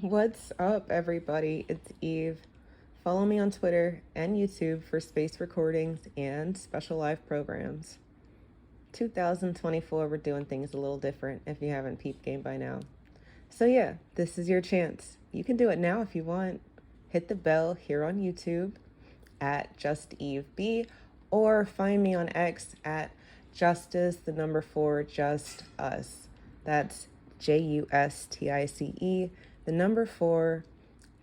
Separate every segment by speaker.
Speaker 1: What's up, everybody? It's Eve. Follow me on Twitter and YouTube for space recordings and special live programs. 2024, we're doing things a little different if you haven't peeped game by now. So, yeah, this is your chance. You can do it now if you want. Hit the bell here on YouTube at JustEveB or find me on X at Justice, the number 4, Just Us. That's JUSTICE, the number 4,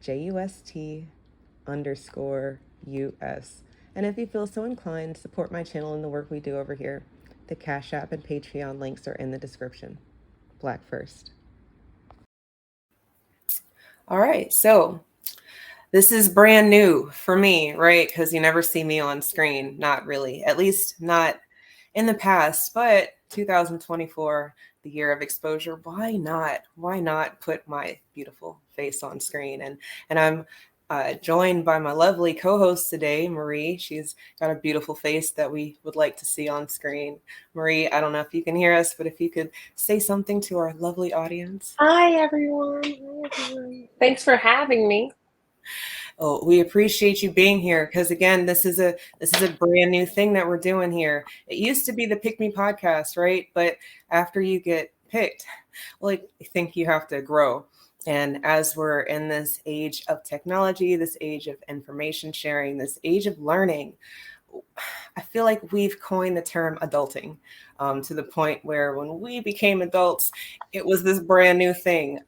Speaker 1: JUST underscore US. And if you feel so inclined, support my channel and the work we do over here. The Cash App and Patreon links are in the description. Black first. All right, so this is brand new for me, right? Because you never see me on screen, not really, at least not in the past, but 2024, the year of exposure. Why not? Why not put my beautiful face on screen? And I'm joined by my lovely co-host today, Marie. She's got a beautiful face that we would like to see on screen. Marie, I don't know if you can hear us, but if you could say something to our lovely audience.
Speaker 2: Hi, everyone. Hi, everyone. Thanks for having me.
Speaker 1: Oh, we appreciate you being here because again, this is a brand new thing that we're doing here. It used to be the Pick Me podcast, right? But after you get picked, well, I think you have to grow. And as we're in this age of technology, this age of information sharing, this age of learning, I feel like we've coined the term adulting to the point where when we became adults, it was this brand new thing.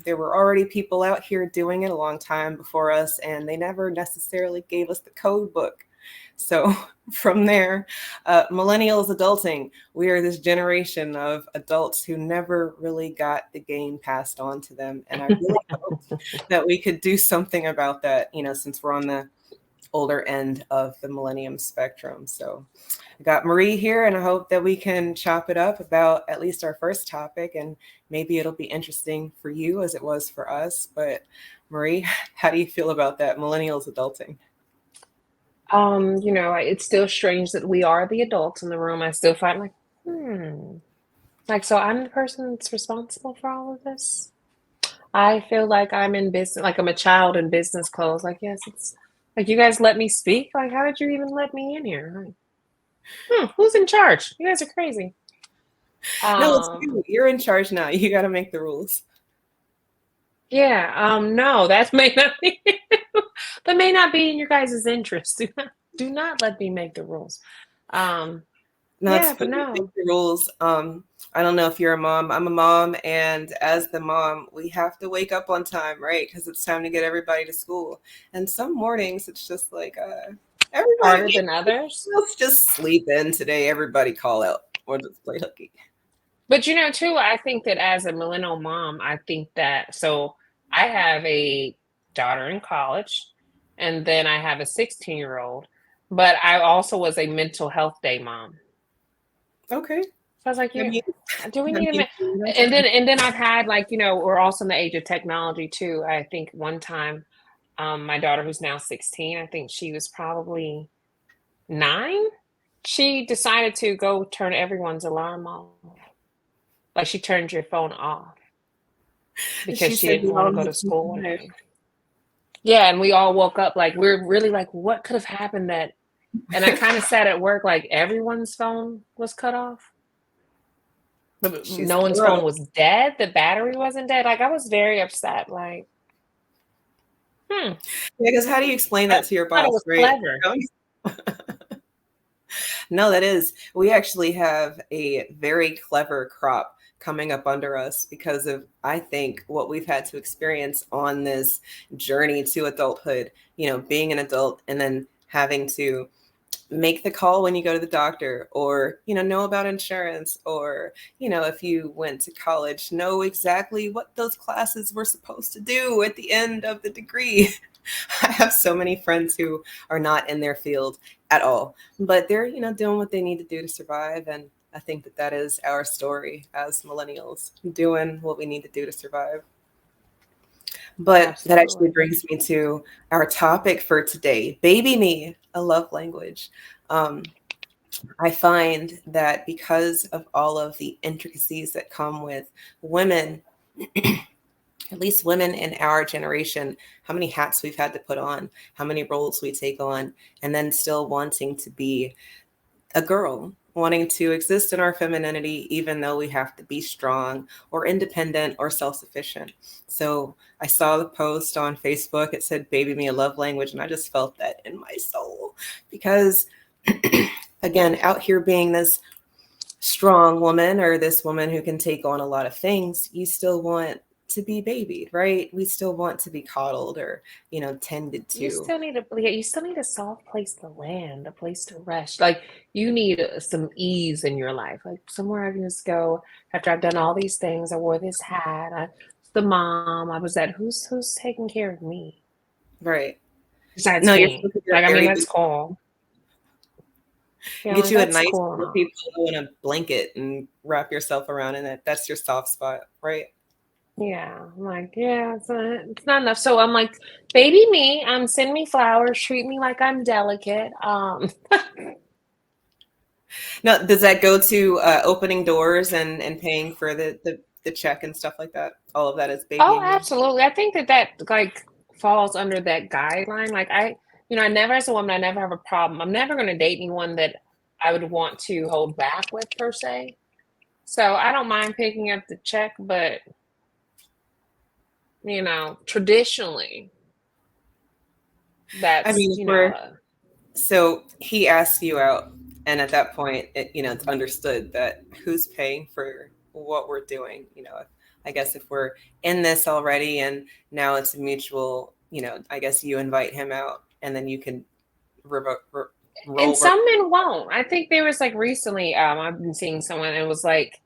Speaker 1: There were already people out here doing it a long time before us, and they never necessarily gave us the code book. So from there, millennials adulting, we are this generation of adults who never really got the game passed on to them. And I really hope that we could do something about that, since we're on the older end of the millennium spectrum. So I got Marie here, and I hope that we can chop it up about at least our first topic, and maybe it'll be interesting for you as it was for us. But Marie, how do you feel about that, millennials adulting?
Speaker 2: It's still strange that we are the adults in the room. I still find so I'm the person that's responsible for all of this. I feel like I'm in business, like I'm a child in business clothes. Like, yes, it's like you guys let me speak. Like, how did you even let me in here? Like, who's in charge? You guys are crazy.
Speaker 1: No, it's
Speaker 2: Um,
Speaker 1: you. You're in charge now. You got to make the rules.
Speaker 2: yeah, no, that may not be that may not be in your guys' interest. Do not let me make the rules. Um,
Speaker 1: Not
Speaker 2: yeah,
Speaker 1: to
Speaker 2: but
Speaker 1: put you make
Speaker 2: no.
Speaker 1: the rules. I don't know if you're a mom. I'm a mom, and as the mom, we have to wake up on time, right? Because it's time to get everybody to school. And some mornings, it's just like, everybody,
Speaker 2: Harder than others.
Speaker 1: let's just sleep in today. Everybody call out or just play hooky.
Speaker 2: But too, I think that as a millennial mom, I think that so I have a daughter in college and then I have a 16-year-old, but I also was a mental health day mom.
Speaker 1: Okay.
Speaker 2: So I was like,
Speaker 1: I
Speaker 2: yeah,
Speaker 1: mean,
Speaker 2: do we
Speaker 1: I
Speaker 2: need a
Speaker 1: mean,
Speaker 2: and then I've had we're also in the age of technology too. I think one time, my daughter who's now 16, I think she was probably 9. She decided to go turn everyone's alarm off. Like she turned your phone off because
Speaker 1: she
Speaker 2: she
Speaker 1: said
Speaker 2: didn't
Speaker 1: we
Speaker 2: want to
Speaker 1: all
Speaker 2: go
Speaker 1: need
Speaker 2: to
Speaker 1: some
Speaker 2: school one
Speaker 1: time.
Speaker 2: day. Yeah, and we all woke up like we're really like, what could have happened that? And I kind of sat at work like everyone's phone was cut off, but
Speaker 1: She's
Speaker 2: no one's
Speaker 1: thorough.
Speaker 2: phone was dead. The battery wasn't dead. Like I was very upset. Like, hmm,
Speaker 1: Yeah, because how do you explain
Speaker 2: I
Speaker 1: that to your
Speaker 2: thought it
Speaker 1: boss,
Speaker 2: was
Speaker 1: right?
Speaker 2: clever.
Speaker 1: No, that is. We actually have a very clever crop coming up under us because of, I think, what we've had to experience on this journey to adulthood, being an adult and then having to make the call when you go to the doctor or know about insurance or if you went to college know exactly what those classes were supposed to do at the end of the degree. I have so many friends who are not in their field at all, but they're doing what they need to do to survive. And I think that that is our story as millennials, doing what we need to do to survive. But that actually
Speaker 2: Absolutely.
Speaker 1: brings me to our topic for today, baby me, a love language. um, I find that because of all of the intricacies that come with women at least women in our generation, how many hats we've had to put on, how many roles we take on, and then still wanting to be a girl, wanting to exist in our femininity, even though we have to be strong or independent or self-sufficient. So I saw the post on Facebook. It said, baby me a love language. And I just felt that in my soul because, again, out here being this strong woman or this woman who can take on a lot of things, you still want to be babied, right? We still want to be coddled or, tended to.
Speaker 2: You still need a soft place to land, a place to rest. Like you need some ease in your life, like somewhere I can just go after I've done all these things. I wore this hat. The mom. I was at who's taking care of me,
Speaker 1: right?
Speaker 2: besides
Speaker 1: No, you're
Speaker 2: me.
Speaker 1: supposed to be
Speaker 2: Like I mean,
Speaker 1: very
Speaker 2: that's cool. Yeah,
Speaker 1: get
Speaker 2: like,
Speaker 1: you a
Speaker 2: that's
Speaker 1: nice
Speaker 2: cool.
Speaker 1: fluffy pillow and a blanket and wrap yourself around in it. That's your soft spot, right?
Speaker 2: Yeah, I'm like, yeah, it's not enough. So I'm like, baby me, send me flowers, treat me like I'm delicate.
Speaker 1: Now, does that go to opening doors and paying for the check and stuff like that? All of that is
Speaker 2: Oh,
Speaker 1: babying you.
Speaker 2: absolutely. I think that like falls under that guideline. Like I never as a woman, I never have a problem. I'm never going to date anyone that I would want to hold back with per se. So I don't mind picking up the check, but traditionally,
Speaker 1: I
Speaker 2: that's
Speaker 1: mean, so he asked you out, and at that point, it's understood that who's paying for what we're doing. I guess if we're in this already, and now it's a mutual. I guess you invite him out, and then you can
Speaker 2: and
Speaker 1: roll.
Speaker 2: some men won't. I think there was like recently, I've been seeing someone and it was like,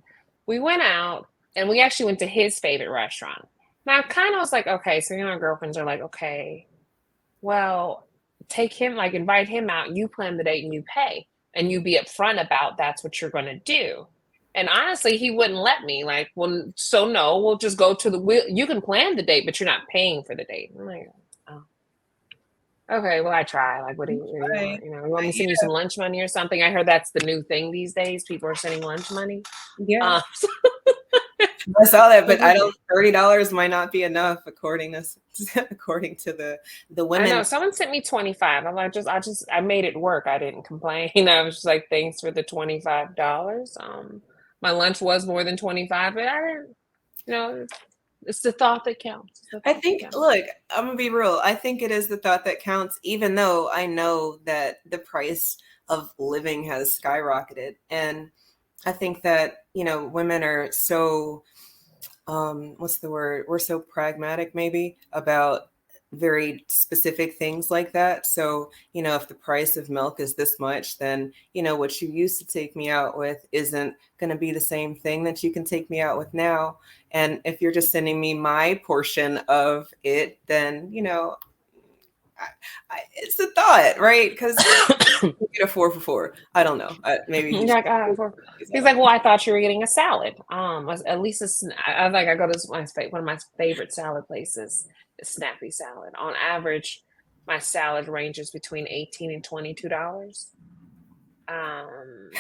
Speaker 2: we went out and we actually went to his favorite restaurant. Now, I kind of was like, okay, so our girlfriends are like, okay, well, take him, like invite him out, you plan the date and you pay, and you be upfront about that's what you're going to do. And honestly, he wouldn't let me. Like, well, so no, we'll just go to you can plan the date, but you're not paying for the date. I'm like, oh. Okay, well, I try. Like, what do you
Speaker 1: Right.
Speaker 2: want? You want me to send you some lunch money or something? I heard that's the new thing these days. People are sending lunch money.
Speaker 1: Yeah. I saw that, but $30 might not be enough according to the women.
Speaker 2: I know someone sent me 25. I'm like, I made it work. I didn't complain. I was just like, thanks for the $25. My lunch was more than 25, but I didn't. It's the thought that counts.
Speaker 1: I think, look, I'm gonna be real. I think it is the thought that counts, even though I know that the price of living has skyrocketed. And I think that, women are so, what's the word? We're so pragmatic, maybe, about very specific things like that. So, if the price of milk is this much, then, what you used to take me out with isn't going to be the same thing that you can take me out with now. And if you're just sending me my portion of it, then, it's a thought, right? Because you get a 4 for 4. I don't know. Maybe
Speaker 2: he's like, well, I thought you were getting a salad. At least I go to one of my favorite salad places, Snappy Salad. On average, my salad ranges between $18 and $22.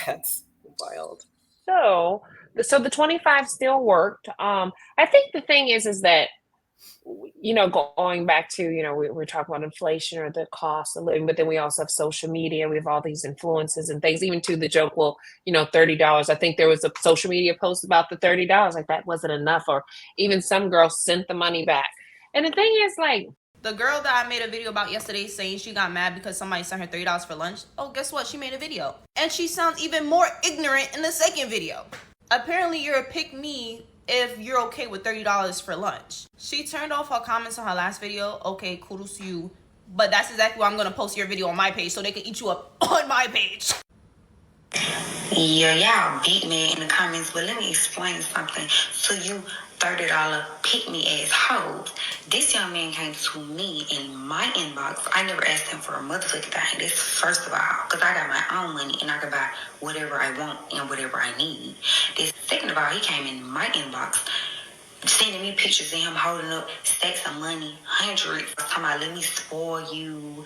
Speaker 1: That's wild.
Speaker 2: So the 25 still worked. I think the thing is that, going back to, we're talking about inflation or the cost of living, but then we also have social media. We have all these influences and things, even to the joke, well, $30. I think there was a social media post about the $30, like that wasn't enough, or even some girls sent the money back. And the thing is, like,
Speaker 3: the girl that I made a video about yesterday saying she got mad because somebody sent her $30 for lunch. Oh, guess what? She made a video. And she sounds even more ignorant in the second video. Apparently, you're a pick me if you're okay with $30 for lunch. She turned off her comments on her last video. Okay, kudos to you. But that's exactly why I'm going to post your video on my page so they can eat you up on my page.
Speaker 4: Yeah, y'all beat me in the comments, but let me explain something. So you $30 pick me ass hoes. This young man came to me in my inbox. I never asked him for a motherfucking thing. This first of all, because I got my own money and I can buy whatever I want and whatever I need. This second of all, he came in my inbox sending me pictures of him holding up stacks of money, hundreds. Talking about, let me spoil you.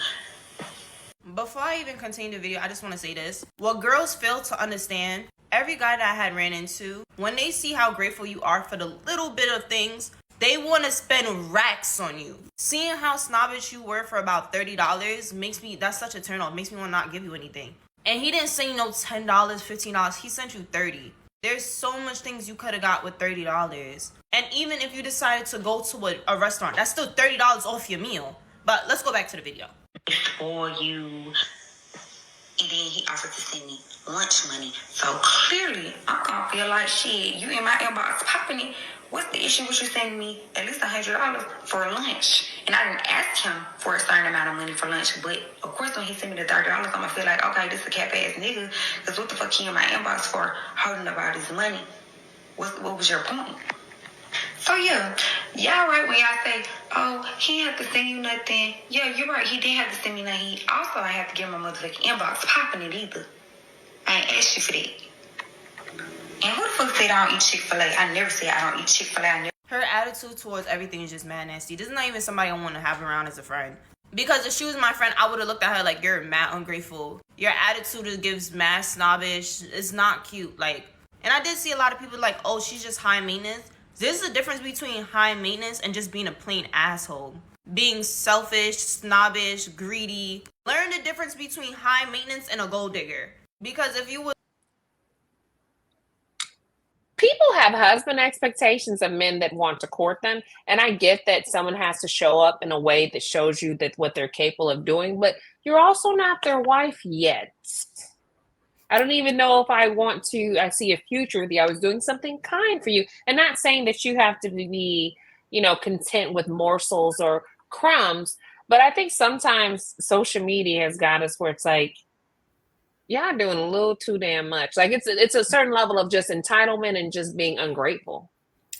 Speaker 3: Before I even continue the video, I just want to say this. What girls fail to understand, every guy that I had ran into, when they see how grateful you are for the little bit of things, They want to spend racks on you. Seeing how snobbish you were for about $30 makes me, that's such a turn off. Makes me want to not give you anything. And he didn't send you no $10, $15. He sent you $30. There's so much things you could have got with $30. And even if you decided to go to a restaurant, that's still $30 off your meal. But let's go back to the video.
Speaker 4: For you, and then he offered to send me lunch money. So clearly, I'm gonna feel like shit. You in my inbox popping it. What's the issue with you sending me at least $100 for lunch? And I didn't ask him for a certain amount of money for lunch, but of course when he sent me the $30, I'm gonna feel like, okay, this is a cap ass nigga. Cause what the fuck he in my inbox for holding about his money? What was your point? So yeah, y'all right when y'all say, oh, he didn't have to send you nothing. Yeah, you're right. He didn't have to send me nothing. He also I have to get my motherfucking inbox popping it either. I ain't asked you for that. And who the fuck said I don't eat Chick-fil-A? I never said I don't eat Chick-fil-A.
Speaker 3: Her attitude towards everything is just mad nasty. This is not even somebody I want to have around as a friend. Because if she was my friend, I would have looked at her like, you're mad ungrateful. Your attitude gives mad snobbish. It's not cute. Like, and I did see a lot of people like, oh, she's just high maintenance. There's a difference between high maintenance and just being a plain asshole. Being selfish, snobbish, greedy. Learn the difference between high maintenance and a gold digger. Because if you would...
Speaker 2: People have husband expectations of men that want to court them. And I get that someone has to show up in a way that shows you that what they're capable of doing, but you're also not their wife yet. I don't even know if I see a future with you. I was doing something kind for you. And not saying that you have to be, content with morsels or crumbs. But I think sometimes social media has got us where it's like, y'all doing a little too damn much. Like it's a certain level of just entitlement and just being ungrateful.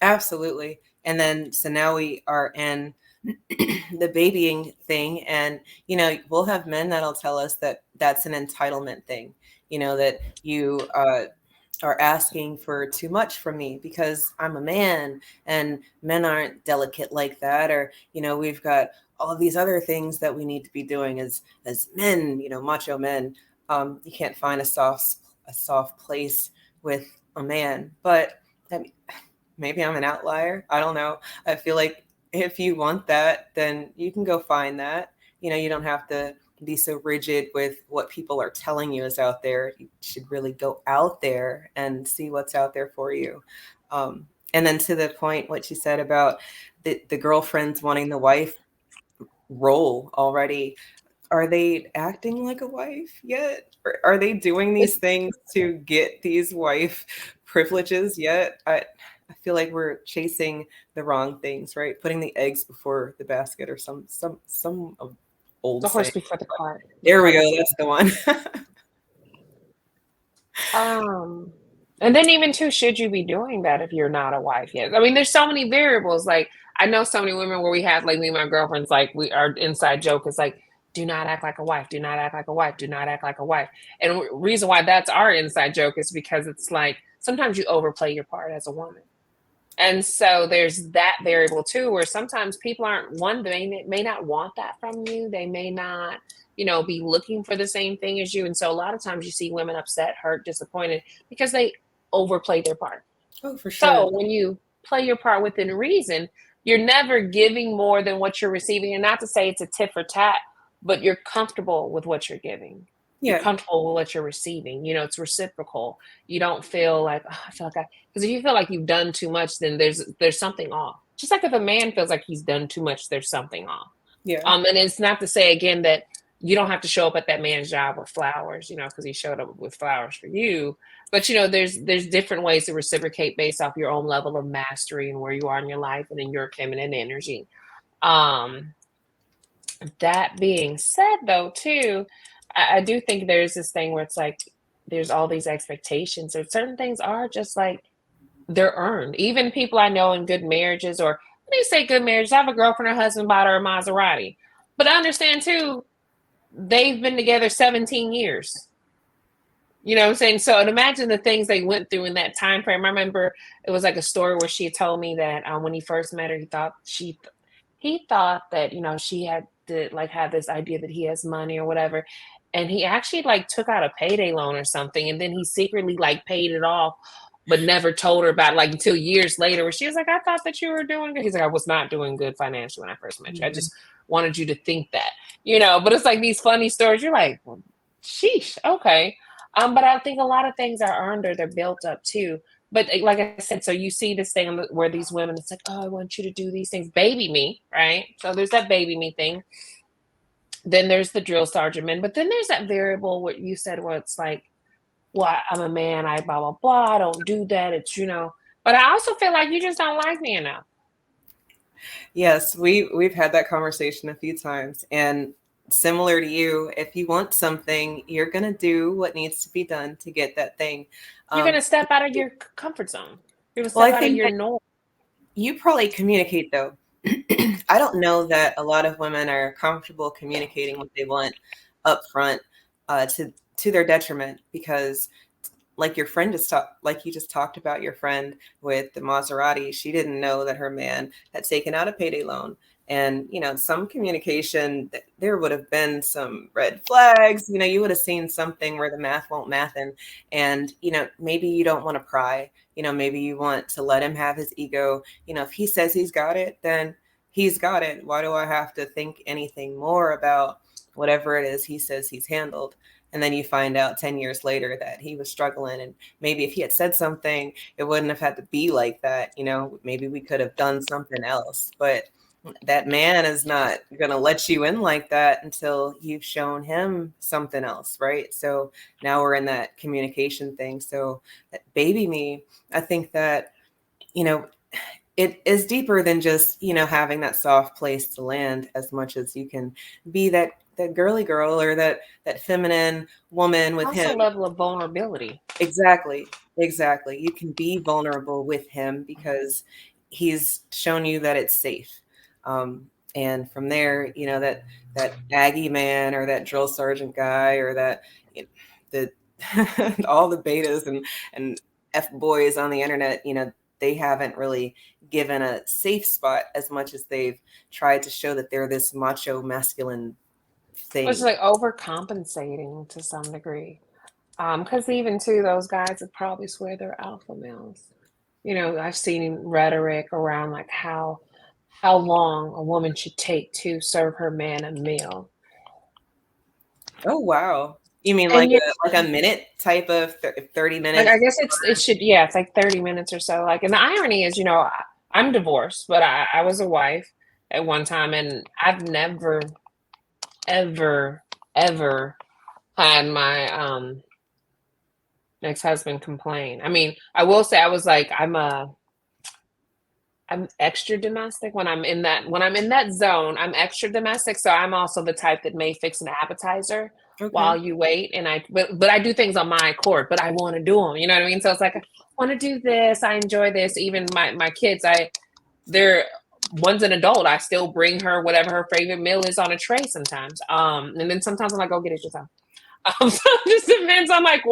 Speaker 1: Absolutely. And then, so now we are in the babying thing. And, we'll have men that'll tell us that that's an entitlement thing, that you are asking for too much from me because I'm a man and men aren't delicate like that. Or, we've got all of these other things that we need to be doing as men, macho men. You can't find a soft place with a man, but maybe I'm an outlier. I don't know. I feel like if you want that, then you can go find that. You don't have to be so rigid with what people are telling you is out there. You should really go out there and see what's out there for you. And then to the point, what you said about the girlfriends wanting the wife role already. Are they acting like a wife yet? Or are they doing these things to get these wife privileges yet? I feel like we're chasing the wrong things, right? Putting the eggs before the basket, or some old
Speaker 2: the horse
Speaker 1: saying.
Speaker 2: before the cart.
Speaker 1: There we go. That's the one.
Speaker 2: And then even too, should you be doing that if you're not a wife yet? I mean, there's so many variables. Like I know so many women where we have, like me and my girlfriends, like our inside joke is like, do not act like a wife. Do not act like a wife. Do not act like a wife. And the reason why that's our inside joke is because it's like sometimes you overplay your part as a woman. And so there's that variable too, where sometimes people they may not want that from you. They may not, be looking for the same thing as you. And so a lot of times you see women upset, hurt, disappointed because they overplayed their part.
Speaker 1: Oh, for sure.
Speaker 2: So when you play your part within reason, you're never giving more than what you're receiving. And not to say it's a tit for tat, but you're comfortable with what you're giving.
Speaker 1: Yeah.
Speaker 2: You're comfortable with what you're receiving. It's reciprocal. You don't feel like, I feel like because if you feel like you've done too much, then there's something off. Just like if a man feels like he's done too much, there's something off.
Speaker 1: Yeah.
Speaker 2: And it's not to say again that you don't have to show up at that man's job with flowers, because he showed up with flowers for you. But there's different ways to reciprocate based off your own level of mastery and where you are in your life and in your feminine energy. That being said, though, too, I do think there's this thing where it's like there's all these expectations, or certain things are just like they're earned. Even people I know in good marriages, or when you say good marriage, I have a girlfriend, her husband bought her a Maserati. But I understand, too, they've been together 17 years. You know what I'm saying? So imagine the things they went through in that time frame. I remember it was like a story where she had told me that when he first met her, he thought that, she had to have this idea that he has money or whatever. And he actually took out a payday loan or something. And then he secretly paid it off but never told her about it, like until years later where she was like, I thought that you were doing good. He's like, I was not doing good financially when I first met you. I just wanted you to think that, but it's like these funny stories. You're like, well, sheesh, okay. But I think a lot of things are earned or they're built up too. But like I said, so you see this thing where these women, it's like, oh, I want you to do these things, baby me, right? So there's that baby me thing. Then there's the drill sergeant men, but then there's that variable what you said where it's like, well, I'm a man, I blah blah blah, I don't do that. It's but I also feel like you just don't like me enough.
Speaker 1: Yes, we've had that conversation a few times, and similar to you, if you want something, you're gonna do what needs to be done to get that thing.
Speaker 2: You're gonna step out of your comfort zone. You're gonna
Speaker 1: Well,
Speaker 2: step out of your norm.
Speaker 1: You probably communicate though. I don't know that a lot of women are comfortable communicating what they want up front to their detriment, because like your friend like you just talked about your friend with the Maserati, she didn't know that her man had taken out a payday loan. And, some communication, there would have been some red flags, you would have seen something where the math won't math. And, maybe you don't want to pry, maybe you want to let him have his ego. If he says he's got it, then he's got it. Why do I have to think anything more about whatever it is he says he's handled? And then you find out 10 years later that he was struggling. And maybe if he had said something, it wouldn't have had to be like that. Maybe we could have done something else. But that man is not going to let you in like that until you've shown him something else, right? So now we're in that communication thing. So that baby me, I think that, it is deeper than just, having that soft place to land, as much as you can be that girly girl or that feminine woman with
Speaker 2: also
Speaker 1: him.
Speaker 2: Level of vulnerability.
Speaker 1: Exactly. You can be vulnerable with him because he's shown you that it's safe. And from there, that Aggie man or that drill sergeant guy or that the all the betas and F boys on the internet, they haven't really given a safe spot as much as they've tried to show that they're this macho masculine thing.
Speaker 2: It's like overcompensating to some degree. Because even too, those guys would probably swear they're alpha males. I've seen rhetoric around like how long a woman should take to serve her man a meal.
Speaker 1: Oh wow. You mean like a minute type of 30 minutes?
Speaker 2: Like, I guess it's like 30 minutes or so. Like, and the irony is, I'm divorced, but I was a wife at one time, and I've never, ever, ever had my ex-husband complain. I mean, I will say I was like, I'm extra domestic when I'm in that zone. I'm extra domestic, so I'm also the type that may fix an appetizer while you wait, and but I do things on my accord, but I want to do them. You know what I mean? So it's like, I want to do this. I enjoy this. Even my kids, one's an adult. I still bring her whatever her favorite meal is on a tray sometimes. And then sometimes I'm like, go get it yourself. So it just depends on like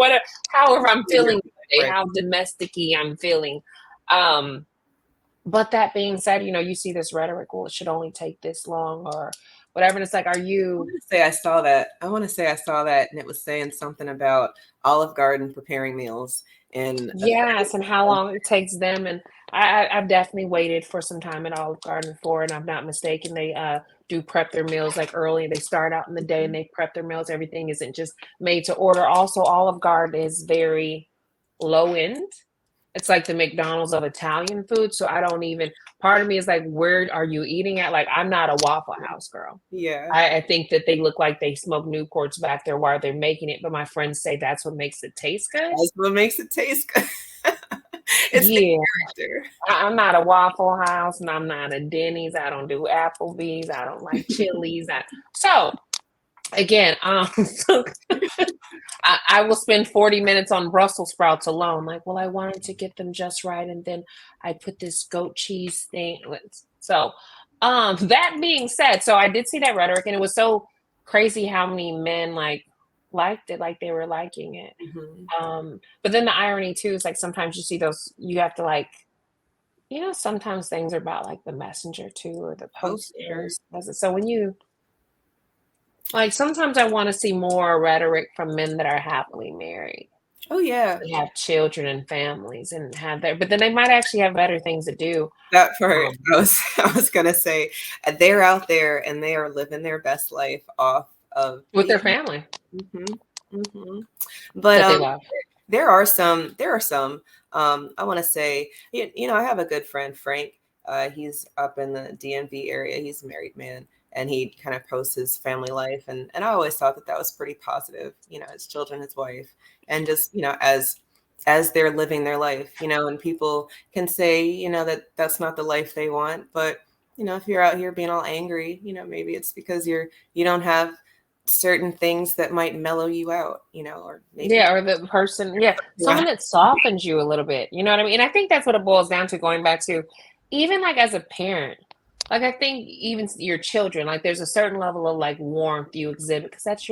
Speaker 2: however I'm feeling, how domestic-y I'm feeling. But that being said, you see this rhetoric, well, it should only take this long or whatever. And it's like, I want
Speaker 1: to say I saw that, and it was saying something about Olive Garden preparing meals. And
Speaker 2: yes, and how long it takes them. And I've definitely waited for some time at Olive Garden before, and I'm not mistaken. They do prep their meals like early. They start out in the day and they prep their meals. Everything isn't just made to order. Also, Olive Garden is very low end. It's like the McDonald's of Italian food. So part of me is like, where are you eating at? Like, I'm not a Waffle House girl.
Speaker 1: Yeah.
Speaker 2: I think that they look like they smoke Newports back there while they're making it. But my friends say that's what makes it taste good.
Speaker 1: That's what makes it taste good. It's
Speaker 2: the character. I'm not a Waffle House and I'm not a Denny's. I don't do Applebee's. I don't like Chili's. So again, I will spend 40 minutes on Brussels sprouts alone. Like, well, I wanted to get them just right. And then I put this goat cheese thing. So that being said, so I did see that rhetoric, and it was so crazy how many men liked it, like they were liking it.
Speaker 1: Mm-hmm.
Speaker 2: But then the irony too is like sometimes you see those, you have to sometimes things are about like the messenger too, or the posters. So when you sometimes I want to see more rhetoric from men that are happily married.
Speaker 1: Oh yeah,
Speaker 2: They have children and families and have their, but then they might actually have better things to do.
Speaker 1: that part. I was gonna say, they're out there and they are living their best life off of
Speaker 2: With their
Speaker 1: being.
Speaker 2: family
Speaker 1: Hmm. Hmm. But
Speaker 2: that they love.
Speaker 1: there are some. I want to say, I have a good friend, Frank. He's up in the DMV area. He's a married man, and he kind of posts his family life, and I always thought that that was pretty positive. His children, his wife, and just as they're living their life, and people can say, that that's not the life they want, but if you're out here being all angry, maybe it's because you don't have certain things that might mellow you out, or maybe.
Speaker 2: Yeah, or the person, yeah,
Speaker 1: Yeah.
Speaker 2: someone that softens you a little bit. You know what I mean? And I think that's what it boils down to, going back to even like as a parent. Like I think even your children, like there's a certain level of like warmth you exhibit because that's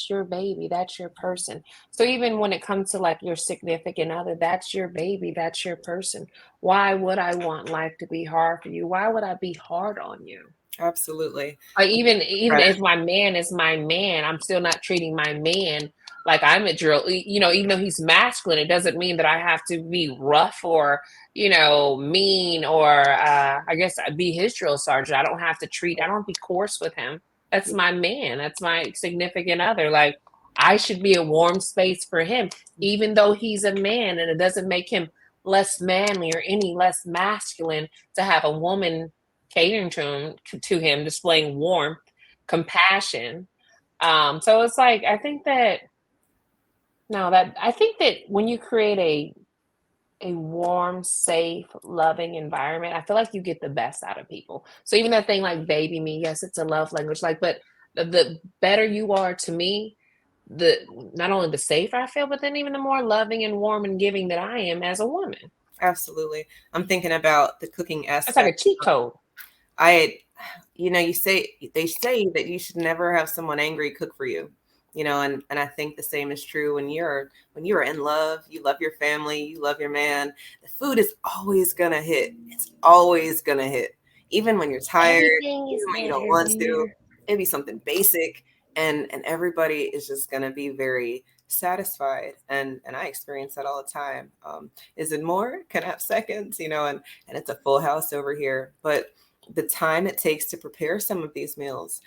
Speaker 2: your baby, that's your person. So even when it comes to like your significant other, that's your baby, that's your person. Why would I want life to be hard for you? Why would I be hard on you?
Speaker 1: Absolutely.
Speaker 2: Like even
Speaker 1: Right.
Speaker 2: if my man is my man, I'm still not treating my man like I'm a drill. Even though he's masculine, it doesn't mean that I have to be rough or mean or I guess be his drill sergeant. I don't be coarse with him. That's my man. That's my significant other. Like I should be a warm space for him, even though he's a man, and it doesn't make him less manly or any less masculine to have a woman catering to him, displaying warmth, compassion. So it's like I think that when you create a warm, safe, loving environment, I feel like you get the best out of people. So even that thing like baby me, yes, it's a love language. Like, but the better you are to me, the not only the safer I feel, but then even the more loving and warm and giving that I am as a woman.
Speaker 1: Absolutely. I'm thinking about the cooking
Speaker 2: That's like a
Speaker 1: aspect.
Speaker 2: cheat code.
Speaker 1: I, they say that you should never have someone angry cook for you, and I think the same is true when you're in love, you love your family, you love your man. The food is always gonna hit. It's always gonna hit, even when you're tired,
Speaker 2: Everything is
Speaker 1: even when you don't
Speaker 2: better
Speaker 1: want
Speaker 2: when
Speaker 1: to.
Speaker 2: you're
Speaker 1: Maybe something basic, and everybody is just gonna be very satisfied, and I experience that all the time. Is it more? Can I have seconds? And it's a full house over here, but the time it takes to prepare some of these meals,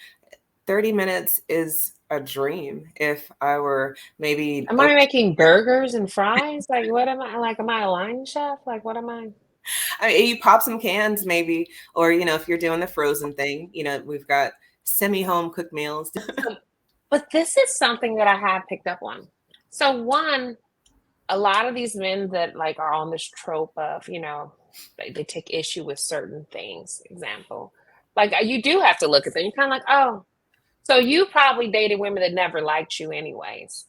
Speaker 1: 30 minutes is a dream. If I were maybe,
Speaker 2: Am I making burgers and fries? Like, what am I? Like, am I a line chef? Like, what am I?
Speaker 1: I mean, you pop some cans maybe, or if you're doing the frozen thing, we've got semi-home cooked meals.
Speaker 2: But this is something that I have picked up on. So one, a lot of these men that like are on this trope of, they take issue with certain things. Example, like you do have to look at them. You're kind of like, oh, so you probably dated women that never liked you anyways.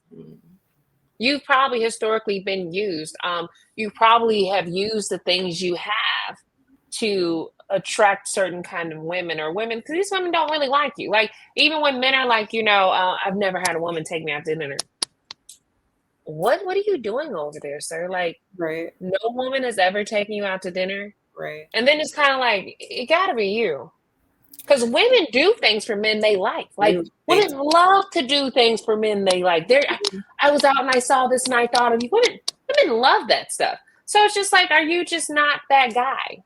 Speaker 2: You've probably historically been used. You probably have used the things you have to attract certain kind of women or women, because these women don't really like you. Like even when men are like, I've never had a woman take me out to dinner. What are you doing over there, sir? Like
Speaker 1: Right,
Speaker 2: no woman has ever taken you out to dinner.
Speaker 1: right.
Speaker 2: And then it's kind of like it gotta be you. Because women do things for men they like. Like
Speaker 1: They
Speaker 2: women love to do things for men they like. I was out and I saw this and I thought of you. Women love that stuff. So it's just like, are you just not that guy?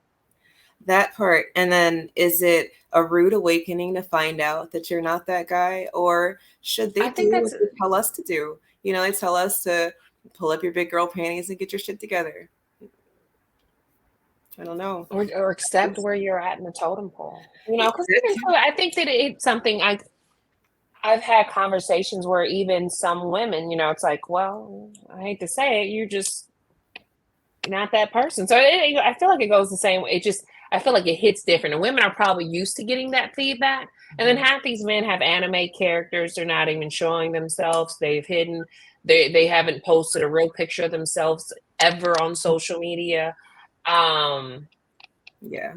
Speaker 1: That part. And then is it a rude awakening to find out that you're not that guy? Or should they
Speaker 2: I think
Speaker 1: do what
Speaker 2: that's
Speaker 1: they tell us to do? They tell us to pull up your big girl panties and get your shit together. I don't know.
Speaker 2: or accept where you're at in the totem pole. Because even so, I think that it's something I've had conversations where even some women, it's like, well, I hate to say it, you're just not that person. So I feel like it goes the same way. I feel like it hits different. And women are probably used to getting that feedback. And then half these men have anime characters. They're not even showing themselves. They've hidden. They haven't posted a real picture of themselves ever on social media.
Speaker 1: Yeah.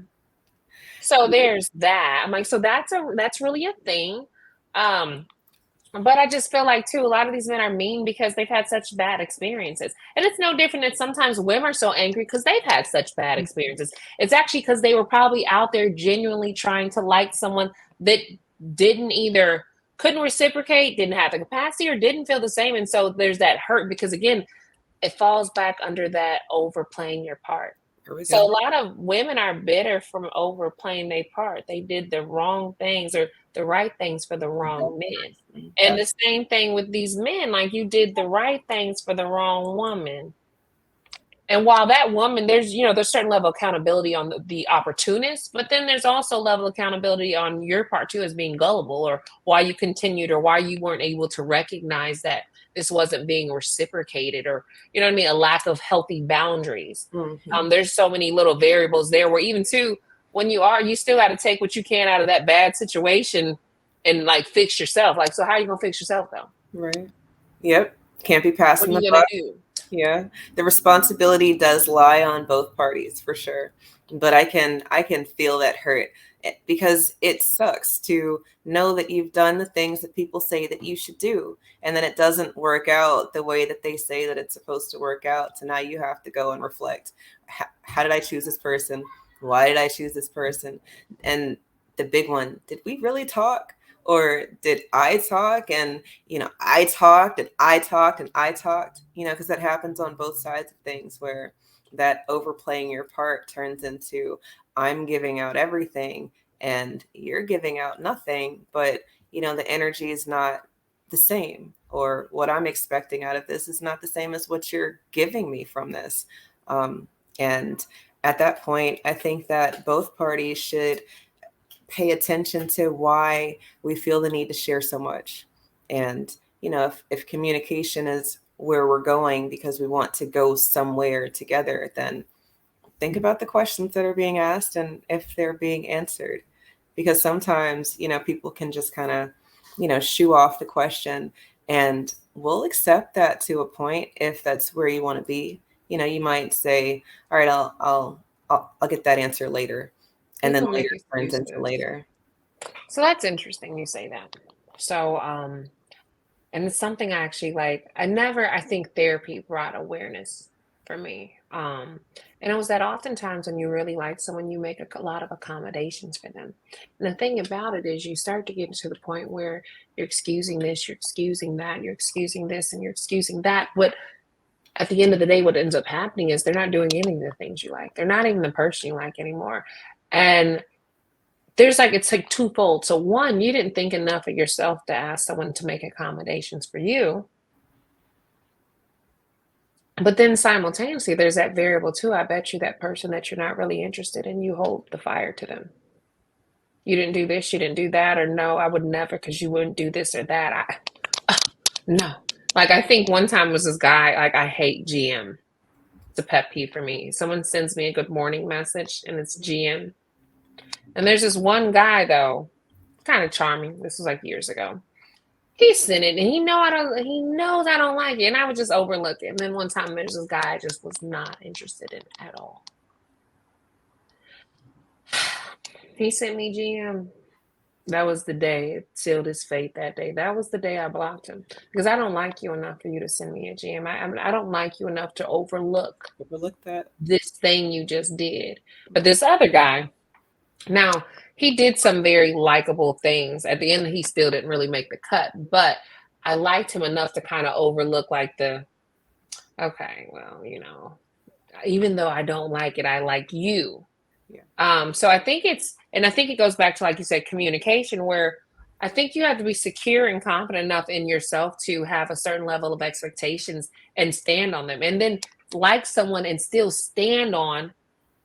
Speaker 2: So there's that. I'm like, so that's really a thing. But I just feel like too, a lot of these men are mean because they've had such bad experiences. And it's no different that sometimes women are so angry because they've had such bad experiences. It's actually because they were probably out there genuinely trying to like someone that couldn't reciprocate, didn't have the capacity, or didn't feel the same. And so there's that hurt because again, it falls back under that overplaying your part.
Speaker 1: Here we
Speaker 2: So a
Speaker 1: go.
Speaker 2: lot of women are bitter from overplaying their part. They did the wrong things or the right things for the wrong men. And the same thing with these men, like you did the right things for the wrong woman. And while that woman, there's certain level of accountability on the opportunist, but then there's also level of accountability on your part too as being gullible, or why you continued, or why you weren't able to recognize that this wasn't being reciprocated, or you know what I mean, a lack of healthy boundaries. There's so many little variables there where even too, when you still got to take what you can out of that bad situation and like fix yourself. Like, so how are you gonna fix yourself though?
Speaker 1: Right. Yep. Can't be
Speaker 2: What
Speaker 1: passing
Speaker 2: are
Speaker 1: the
Speaker 2: you gonna
Speaker 1: buck.
Speaker 2: do?
Speaker 1: Yeah. The responsibility does lie on both parties for sure. But I can feel that hurt because it sucks to know that you've done the things that people say that you should do, and then it doesn't work out the way that they say that it's supposed to work out. So now you have to go and reflect. How did I choose this person? Why did I choose this person? And the big one, did we really talk? Or did I talk and I talked and I talked and I talked, because that happens on both sides of things, where that overplaying your part turns into I'm giving out everything and you're giving out nothing, but the energy is not the same, or what I'm expecting out of this is not the same as what you're giving me from this. And at that point, I think that both parties should pay attention to why we feel the need to share so much. And, if communication is where we're going because we want to go somewhere together, then think about the questions that are being asked and if they're being answered. Because sometimes, people can just kind of, shoo off the question, and we'll accept that to a point if that's where you want to be. You might say, all right, I'll get that answer later. And then
Speaker 2: People make
Speaker 1: later turns into
Speaker 2: excuses.
Speaker 1: later.
Speaker 2: So that's interesting you say that. So, and it's something I actually like. I think therapy brought awareness for me. And it was that oftentimes when you really like someone, you make a lot of accommodations for them. And the thing about it is you start to get to the point where you're excusing this, you're excusing that, you're excusing this, and you're excusing that. But at the end of the day, what ends up happening is they're not doing any of the things you like. They're not even the person you like anymore. And it's like twofold. So one, you didn't think enough of yourself to ask someone to make accommodations for you. But then simultaneously, there's that variable too. I bet you that person that you're not really interested in, you hold the fire to them. You didn't do this, you didn't do that, or no, I would never, because you wouldn't do this or that. No. Like, I think one time was this guy, like, I hate GM. It's a pet peeve for me. Someone sends me a good morning message and it's GM. And there's this one guy though, kind of charming. This was like years ago. He sent it and he knows I don't like it. And I would just overlook it. And then one time there's this guy I just was not interested in at all. He sent me GM. That was the day it sealed his fate that day. That was the day I blocked him. Because I don't like you enough for you to send me a GM. I don't like you enough to overlook
Speaker 1: that.
Speaker 2: this thing you just did. But this other guy, now, he did some very likable things. At the end, he still didn't really make the cut, but I liked him enough to kind of overlook okay, well, even though I don't like it, I like you.
Speaker 1: Yeah.
Speaker 2: So I think I think it goes back to, like you said, communication, where I think you have to be secure and confident enough in yourself to have a certain level of expectations and stand on them. And then like someone and still stand on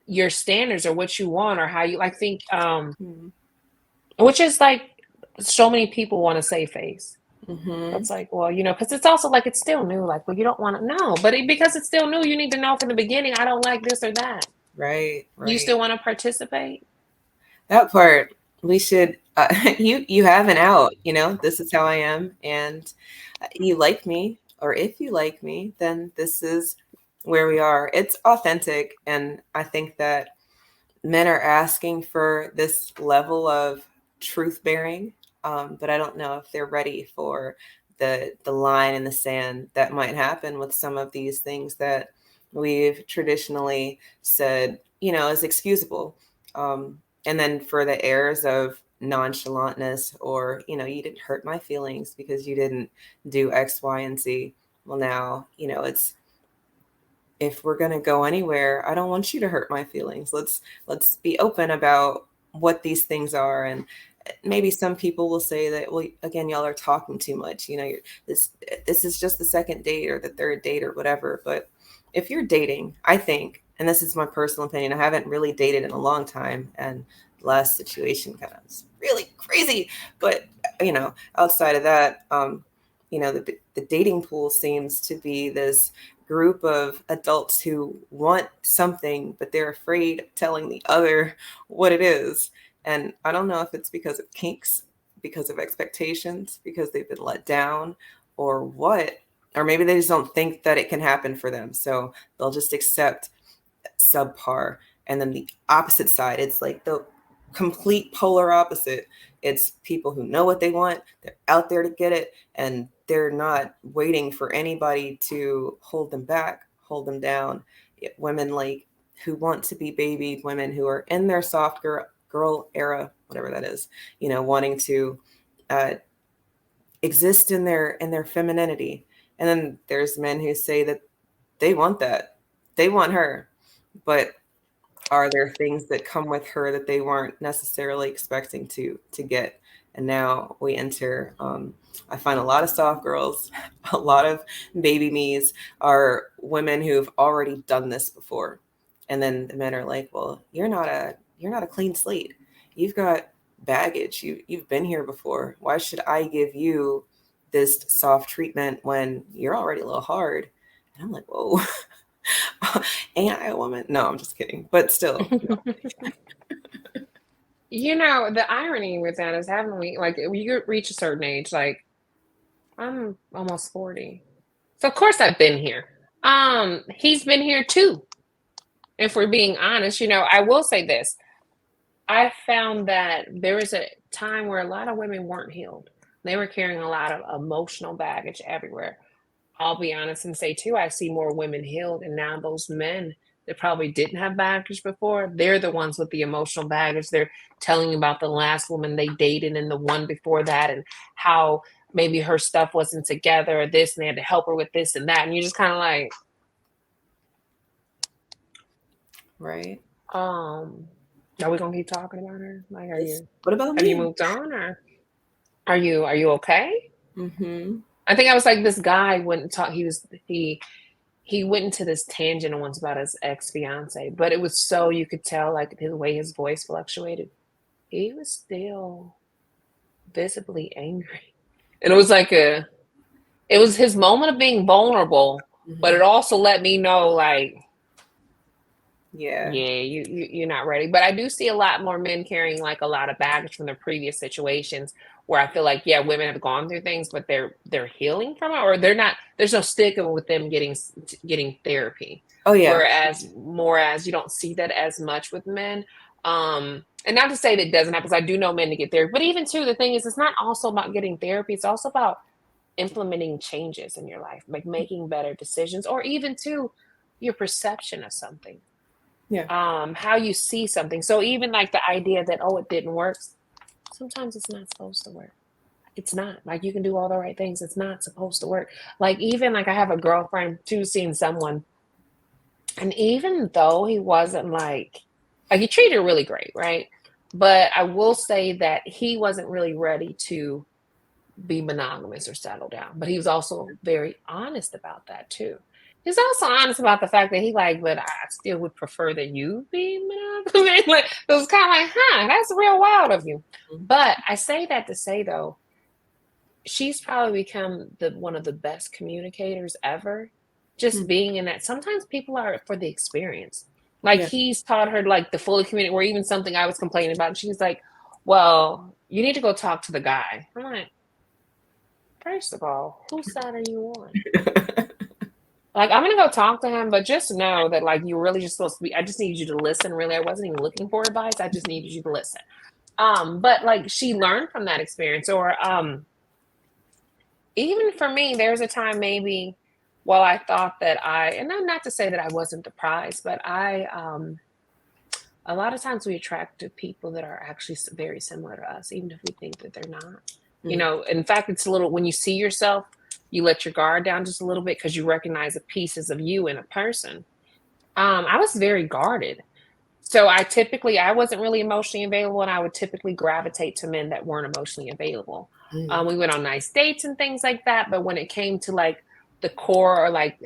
Speaker 2: your standards or what you want or how you think which is like so many people want to save face. It's like, well, because it's also like it's still new, like, well, you don't want to know, but because it's still new, you need to know from the beginning, I don't like this or that.
Speaker 1: Right.
Speaker 2: You still want to participate?
Speaker 1: That part, we should you have an out, this is how I am, and you like me, or if you like me, then this is where we are. It's authentic, and I think that men are asking for this level of truth bearing, but I don't know if they're ready for the line in the sand that might happen with some of these things that we've traditionally said, is excusable. And then for the airs of nonchalantness, or, you didn't hurt my feelings because you didn't do X, Y, and Z. Well, now, it's if we're going to go anywhere, I don't want you to hurt my feelings. Let's be open about what these things are. And maybe some people will say that, well, again, y'all are talking too much. This is just the second date or the third date or whatever. But if you're dating, I think, and this is my personal opinion, I haven't really dated in a long time, and the last situation kind of was really crazy. But outside of that, the dating pool seems to be this group of adults who want something, but they're afraid of telling the other what it is. And I don't know if it's because of kinks, because of expectations, because they've been let down, or what. Or maybe they just don't think that it can happen for them. So they'll just accept subpar. And then the opposite side, it's like the complete polar opposite. It's people who know what they want, they're out there to get it, and they're not waiting for anybody to hold them back, hold them down. Women like who want to be babied, women who are in their soft girl era, whatever that is, wanting to exist in their femininity. And then there's men who say that they want that, they want her, but are there things that come with her that they weren't necessarily expecting to get? And now we enter, I find a lot of soft girls, a lot of baby me's are women who've already done this before. And then the men are like, well, you're not a clean slate. You've got baggage. You've been here before. Why should I give you this soft treatment when you're already a little hard? And I'm like, whoa. Ain't I a woman? No, I'm just kidding. But still.
Speaker 2: The irony with that is, haven't we, like, you reach a certain age, like I'm almost 40. So of course I've been here. He's been here too. If we're being honest, I will say this. I found that there was a time where a lot of women weren't healed. They were carrying a lot of emotional baggage everywhere. I'll be honest and say too, I see more women healed, and now those men that probably didn't have baggage before, they're the ones with the emotional baggage. They're telling you about the last woman they dated and the one before that, and how maybe her stuff wasn't together or this, and they had to help her with this and that. And you're just kind of like,
Speaker 1: right.
Speaker 2: Are we gonna keep talking about her? Like,
Speaker 1: what about
Speaker 2: have
Speaker 1: me?
Speaker 2: you moved on, or are you okay?
Speaker 1: Mm-hmm.
Speaker 2: I think I was like, this guy went and talk. He went into this tangent once about his ex-fiance, but it was so you could tell, like, the way his voice fluctuated. He was still visibly angry. And it was like it was his moment of being vulnerable, but it also let me know, like, yeah, you're not ready. But I do see a lot more men carrying like a lot of baggage from their previous situations, where I feel like, yeah, women have gone through things, but they're healing from it, or they're not. There's no stigma with them getting therapy.
Speaker 1: Oh yeah.
Speaker 2: Whereas you don't see that as much with men. And not to say that it doesn't happen, because I do know men to get therapy. But even too, the thing is, it's not also about getting therapy. It's also about implementing changes in your life, like making better decisions, or even too, your perception of something.
Speaker 1: Yeah.
Speaker 2: How you see something. So even like the idea that, oh, it didn't work, sometimes it's not supposed to work. It's not. Like, you can do all the right things, it's not supposed to work. Like, even like I have a girlfriend too, seeing someone, and even though he wasn't like he treated her really great, right? But I will say that he wasn't really ready to be monogamous or settle down. But he was also very honest about that too. He's also honest about the fact that he like, but I still would prefer that you be monogamous. Like, it was kind of like, that's real wild of you. But I say that to say, though, she's probably become one of the best communicators ever. Just being in that. Sometimes people are for the experience. Like, he's taught her like the fully communicate, or even something I was complaining about. And she's like, well, you need to go talk to the guy. I'm like, first of all, whose side are you on? Like, I'm going to go talk to him, but just know that, like, you're really just supposed to be, I just need you to listen, really. I wasn't even looking for advice. I just needed you to listen. But, like, she learned from that experience. Or even for me, there's a time maybe while I thought that and not to say that I wasn't the prize, but a lot of times we attract to people that are actually very similar to us, even if we think that they're not. In fact, it's a little, when you see yourself, you let your guard down just a little bit, because you recognize the pieces of you in a person. I was very guarded. So I wasn't really emotionally available, and I would typically gravitate to men that weren't emotionally available. We went on nice dates and things like that, but when it came to like the core or like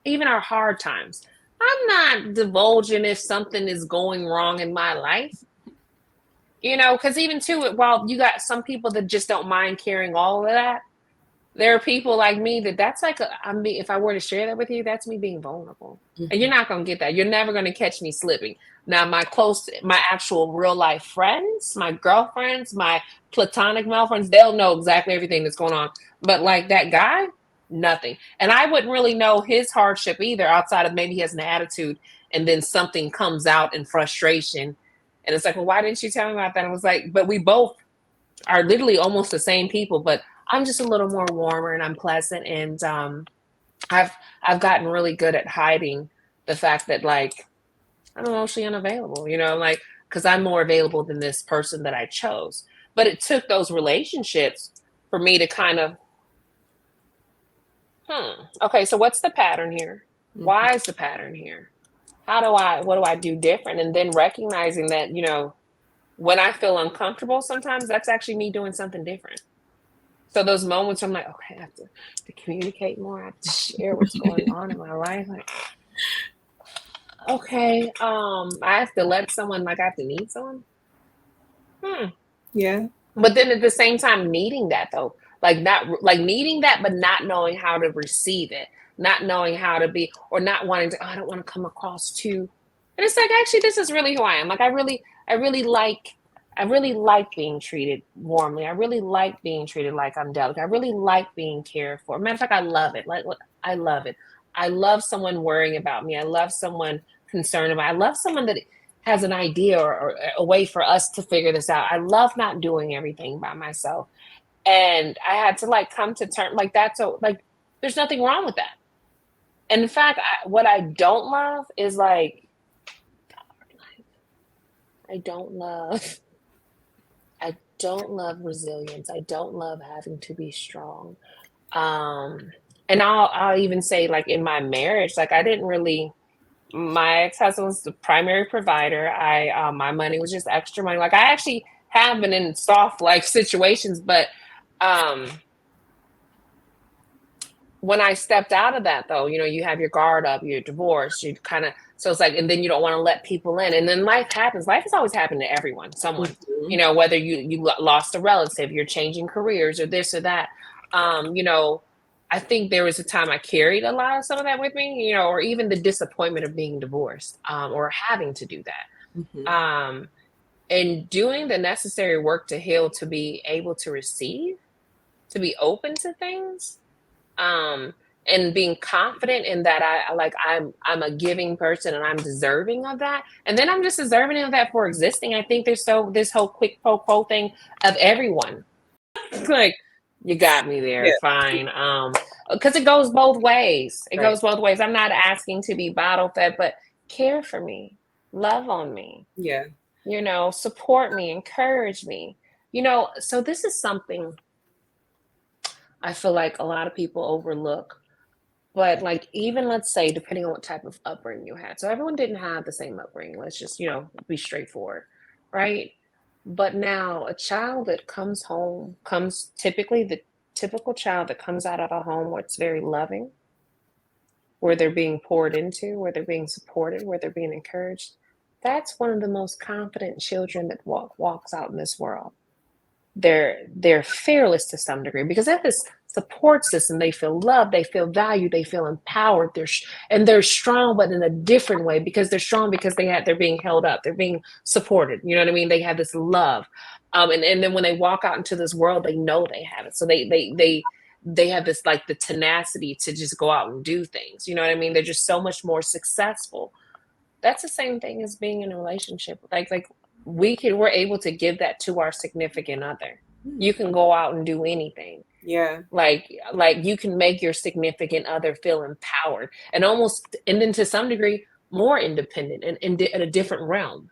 Speaker 2: even our hard times, I'm not divulging if something is going wrong in my life. Because even too, while you got some people that just don't mind carrying all of that, there are people like me that's like if I were to share that with you, that's me being vulnerable. And you're not going to get that. You're never going to catch me slipping. Now, my actual real life friends, my girlfriends, my platonic male friends, they'll know exactly everything that's going on. But like that guy, nothing. And I wouldn't really know his hardship either, outside of maybe he has an attitude and then something comes out in frustration. And it's like, well, why didn't you tell me about that? And I was like, but we both are literally almost the same people, but I'm just a little more warmer and I'm pleasant. And I've gotten really good at hiding the fact that like I'm emotionally unavailable, like because I'm more available than this person that I chose. But it took those relationships for me to kind of, okay, so what's the pattern here? Why is the pattern here? What do I do different? And then recognizing that, when I feel uncomfortable, sometimes that's actually me doing something different. So those moments I'm like, okay, I have to communicate more. I have to share what's going on in my life. Like, okay, I have to let someone, like I have to need someone.
Speaker 1: Yeah.
Speaker 2: But then at the same time, needing that though, like not like needing that, but not knowing how to receive it, not knowing how to be, or not wanting to, I don't want to come across too. And it's like, actually, this is really who I am. Like, I really like being treated warmly. I really like being treated like I'm delicate. I really like being cared for. Matter of fact, I love it. Like, I love it. I love someone worrying about me. I love someone concerned about. I love someone that has an idea or a way for us to figure this out. I love not doing everything by myself. And I had to like come to terms like that. So like, there's nothing wrong with that. And in fact, what I don't love is like, I don't love resilience. I don't love having to be strong. And I'll even say like in my marriage, like I didn't really, my ex-husband was the primary provider. My money was just extra money. Like I actually have been in soft like situations, but when I stepped out of that though, you have your guard up, you're divorced, you kind of, so it's like, and then you don't want to let people in. And then life happens. Life has always happened to everyone, someone, whether you lost a relative, you're changing careers or this or that. I think there was a time I carried a lot of some of that with me, or even the disappointment of being divorced, or having to do that. And doing the necessary work to heal, to be able to receive, to be open to things. And being confident in that I'm a giving person and I'm deserving of that. And then I'm just deserving of that for existing. I think there's this whole quick pro quo thing of everyone. Like, you got me there, fine. Because it goes both ways. It goes both ways. I'm not asking to be bottle fed, but care for me, love on me.
Speaker 1: Yeah.
Speaker 2: Support me, encourage me. So this is something I feel like a lot of people overlook. But like, even let's say, depending on what type of upbringing you had. So everyone didn't have the same upbringing. Let's just, be straightforward, right? But now a child that comes home, typically the typical child that comes out of a home where it's very loving, where they're being poured into, where they're being supported, where they're being encouraged. That's one of the most confident children that walks out in this world. They're fearless to some degree because at this support system, they feel loved, they feel valued, they feel empowered. They're strong, but in a different way, because they're strong because they're being held up, they're being supported. You know what I mean? They have this love, and then when they walk out into this world, they know they have it. So they have this like the tenacity to just go out and do things. You know what I mean? They're just so much more successful. That's the same thing as being in a relationship. Like we're able to give that to our significant other. You can go out and do anything.
Speaker 1: Yeah.
Speaker 2: Like you can make your significant other feel empowered and then to some degree more independent and in a different realm,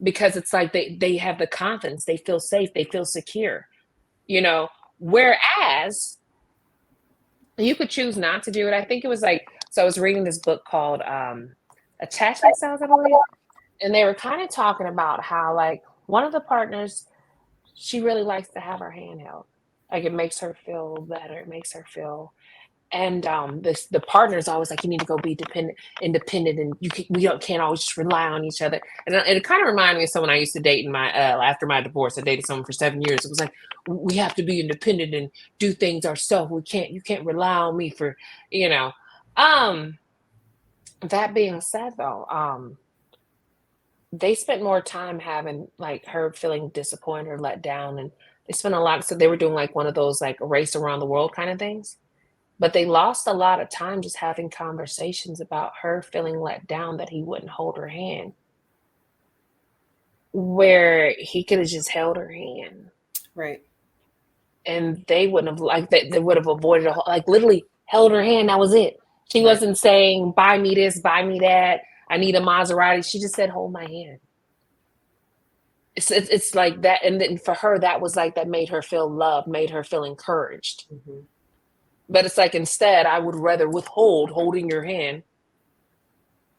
Speaker 2: because it's like they have the confidence, they feel safe, they feel secure, whereas you could choose not to do it. I think it was like So I was reading this book called Attachment Styles, I believe. And they were kind of talking about how, like, one of the partners, she really likes to have her hand held. Like, it makes her feel better. It makes her feel. And the partner's always like, you need to go be independent, and can't always just rely on each other. And it kind of reminded me of someone I used to date in my after my divorce. I dated someone for 7 years. It was like, we have to be independent and do things ourselves. You can't rely on me for, you know. That being said, though, they spent more time having like her feeling disappointed or let down, and they spent a lot. So they were doing like one of those like race around the world kind of things, but they lost a lot of time just having conversations about her feeling let down that he wouldn't hold her hand, where he could have just held her hand,
Speaker 1: Right.
Speaker 2: and they wouldn't have like they would have avoided like literally held her hand. That was it. She
Speaker 1: Right.
Speaker 2: wasn't saying buy me this, buy me that. I need a Maserati. She just said hold my hand. It's like that, and then for her that was like that made her feel loved, made her feel encouraged.
Speaker 1: Mm-hmm.
Speaker 2: But it's like instead I would rather withhold holding your hand.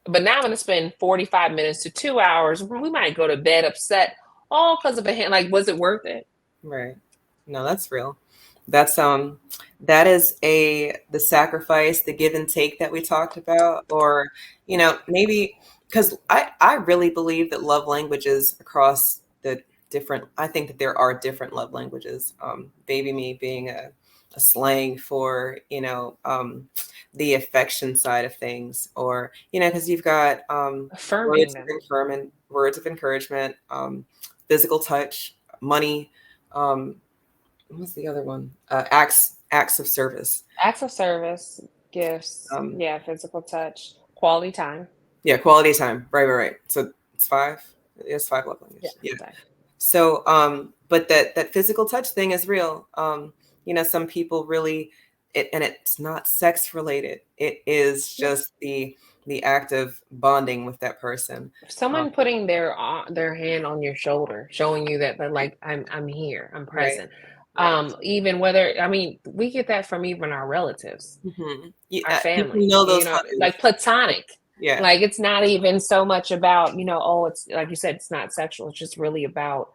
Speaker 2: But now I'm going to spend 45 minutes to 2 hours. We might go to bed upset all because of a hand. Like, was it worth it?
Speaker 1: Right. No, that's real. That's that is the sacrifice, the give and take that we talked about, or maybe because I really believe that love languages across the different. I think that there are different love languages. Baby me being a slang for the affection side of things, or because you've got
Speaker 2: Affirming them.
Speaker 1: words of encouragement, physical touch, money. What's the other one? Acts of service.
Speaker 2: Acts of service, gifts, physical touch, quality time.
Speaker 1: Yeah, quality time. Right. So it's 5. It's 5 love languages. Yeah.
Speaker 2: Exactly.
Speaker 1: So, but that physical touch thing is real. Some people really, and it's not sex related. It is just the act of bonding with that person.
Speaker 2: Someone putting their hand on your shoulder, showing you that they're like, I'm here, I'm present. Right. Even whether, we get that from even our relatives, our family,
Speaker 1: know those
Speaker 2: like platonic.
Speaker 1: Yeah.
Speaker 2: Like, it's not even so much about, it's like you said, it's not sexual. It's just really about,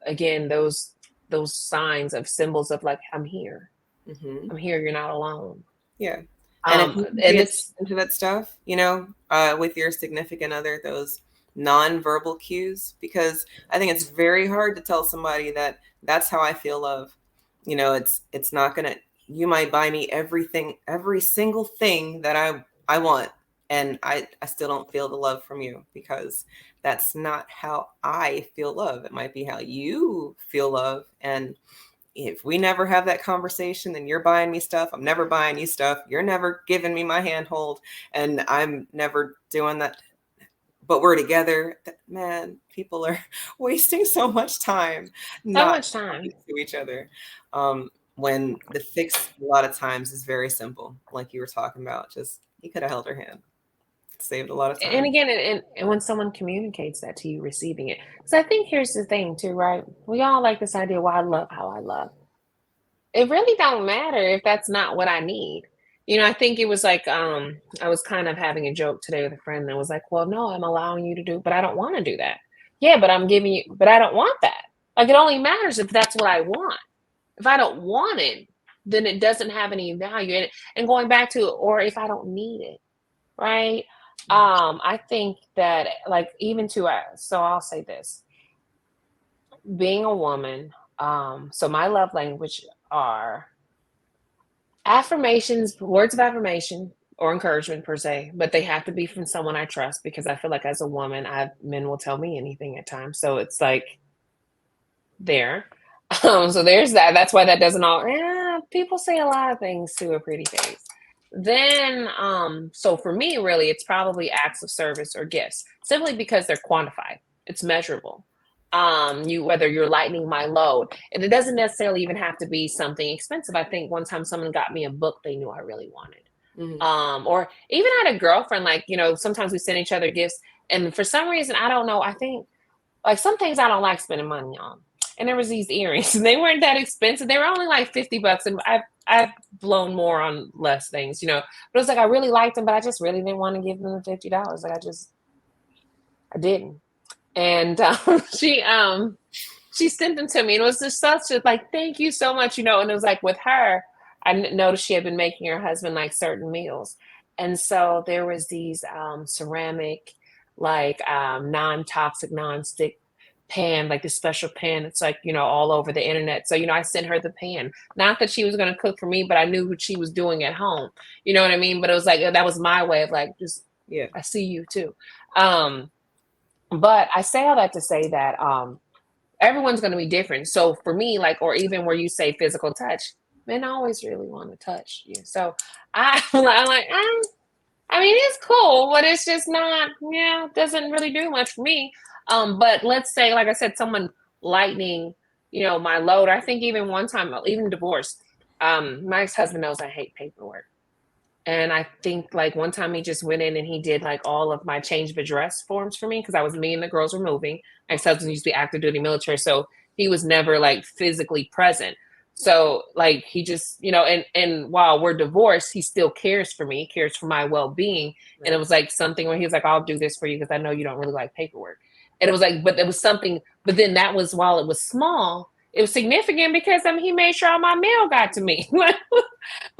Speaker 2: again, those signs of symbols of like, I'm here. I'm here. You're not alone.
Speaker 1: Yeah. And if you pay attention to that stuff, with your significant other, those non-verbal cues, because I think it's very hard to tell somebody that that's how I feel love. It's not gonna. You might buy me everything, every single thing that I want, and I still don't feel the love from you, because that's not how I feel love. It might be how you feel love, and if we never have that conversation, then you're buying me stuff, I'm never buying you stuff, you're never giving me my handhold, and I'm never doing that, but we're together. Man, people are wasting so much time talking to each other, when the fix a lot of times is very simple, like you were talking about. Just, you could have held her hand, saved a lot of time.
Speaker 2: And again, and when someone communicates that to you, receiving it. Because I think here's the thing too, right? We all like this idea, well, I love how I love. It really don't matter if that's not what I need. I think it was like, I was kind of having a joke today with a friend that was like, well, no, I'm allowing you to do, but I don't want to do that. Yeah, but I'm giving you, but I don't want that. Like, it only matters if that's what I want. If I don't want it, then it doesn't have any value. And going back to, or if I don't need it, right? I think that, like, even to so I'll say this, being a woman, so my love language are affirmations, words of affirmation or encouragement per se, but they have to be from someone I trust, because I feel like as a woman, men will tell me anything at times. So it's like there. So there's that. That's why that doesn't all, people say a lot of things to a pretty face. Then, so for me, really, it's probably acts of service or gifts, simply because they're quantified. It's measurable. Whether you're lightening my load, and it doesn't necessarily even have to be something expensive. I think one time someone got me a book they knew I really wanted. Or even I had a girlfriend, like, sometimes we send each other gifts, and for some reason, I don't know, I think like some things I don't like spending money on. And there was these earrings, and they weren't that expensive. They were only like $50, and I've blown more on less things, you know. But it was like I really liked him, but I just really didn't want to give them the $50. Like I didn't. And she sent them to me, and it was just such a like, thank you so much, you know. And it was like with her, I noticed she had been making her husband like certain meals, and so there was these ceramic, like non-toxic, non-stick pan, like this special pan. It's like, you know, all over the internet. So, you know, I sent her the pan. Not that she was going to cook for me, but I knew what she was doing at home. You know what I mean? But it was like, that was my way of like, just,
Speaker 1: Yeah.
Speaker 2: I see you too. But I say all that to say that everyone's going to be different. So for me, like, or even where you say physical touch, men always really want to touch you. So I'm like, I mean, it's cool, but it's just not, yeah, doesn't really do much for me. But let's say, like I said, someone lightening, you know, my load. I think even one time, even divorced, my ex-husband knows I hate paperwork. And I think like one time he just went in and he did like all of my change of address forms for me, because I was, me and the girls were moving. My ex-husband used to be active duty military, so he was never like physically present. So like he just, you know, and while we're divorced, he still cares for me, cares for my well-being. Right. And it was like something where he was like, I'll do this for you because I know you don't really like paperwork. And it was like, but it was something, but then that was, while it was small, it was significant because I mean, he made sure all my mail got to me. But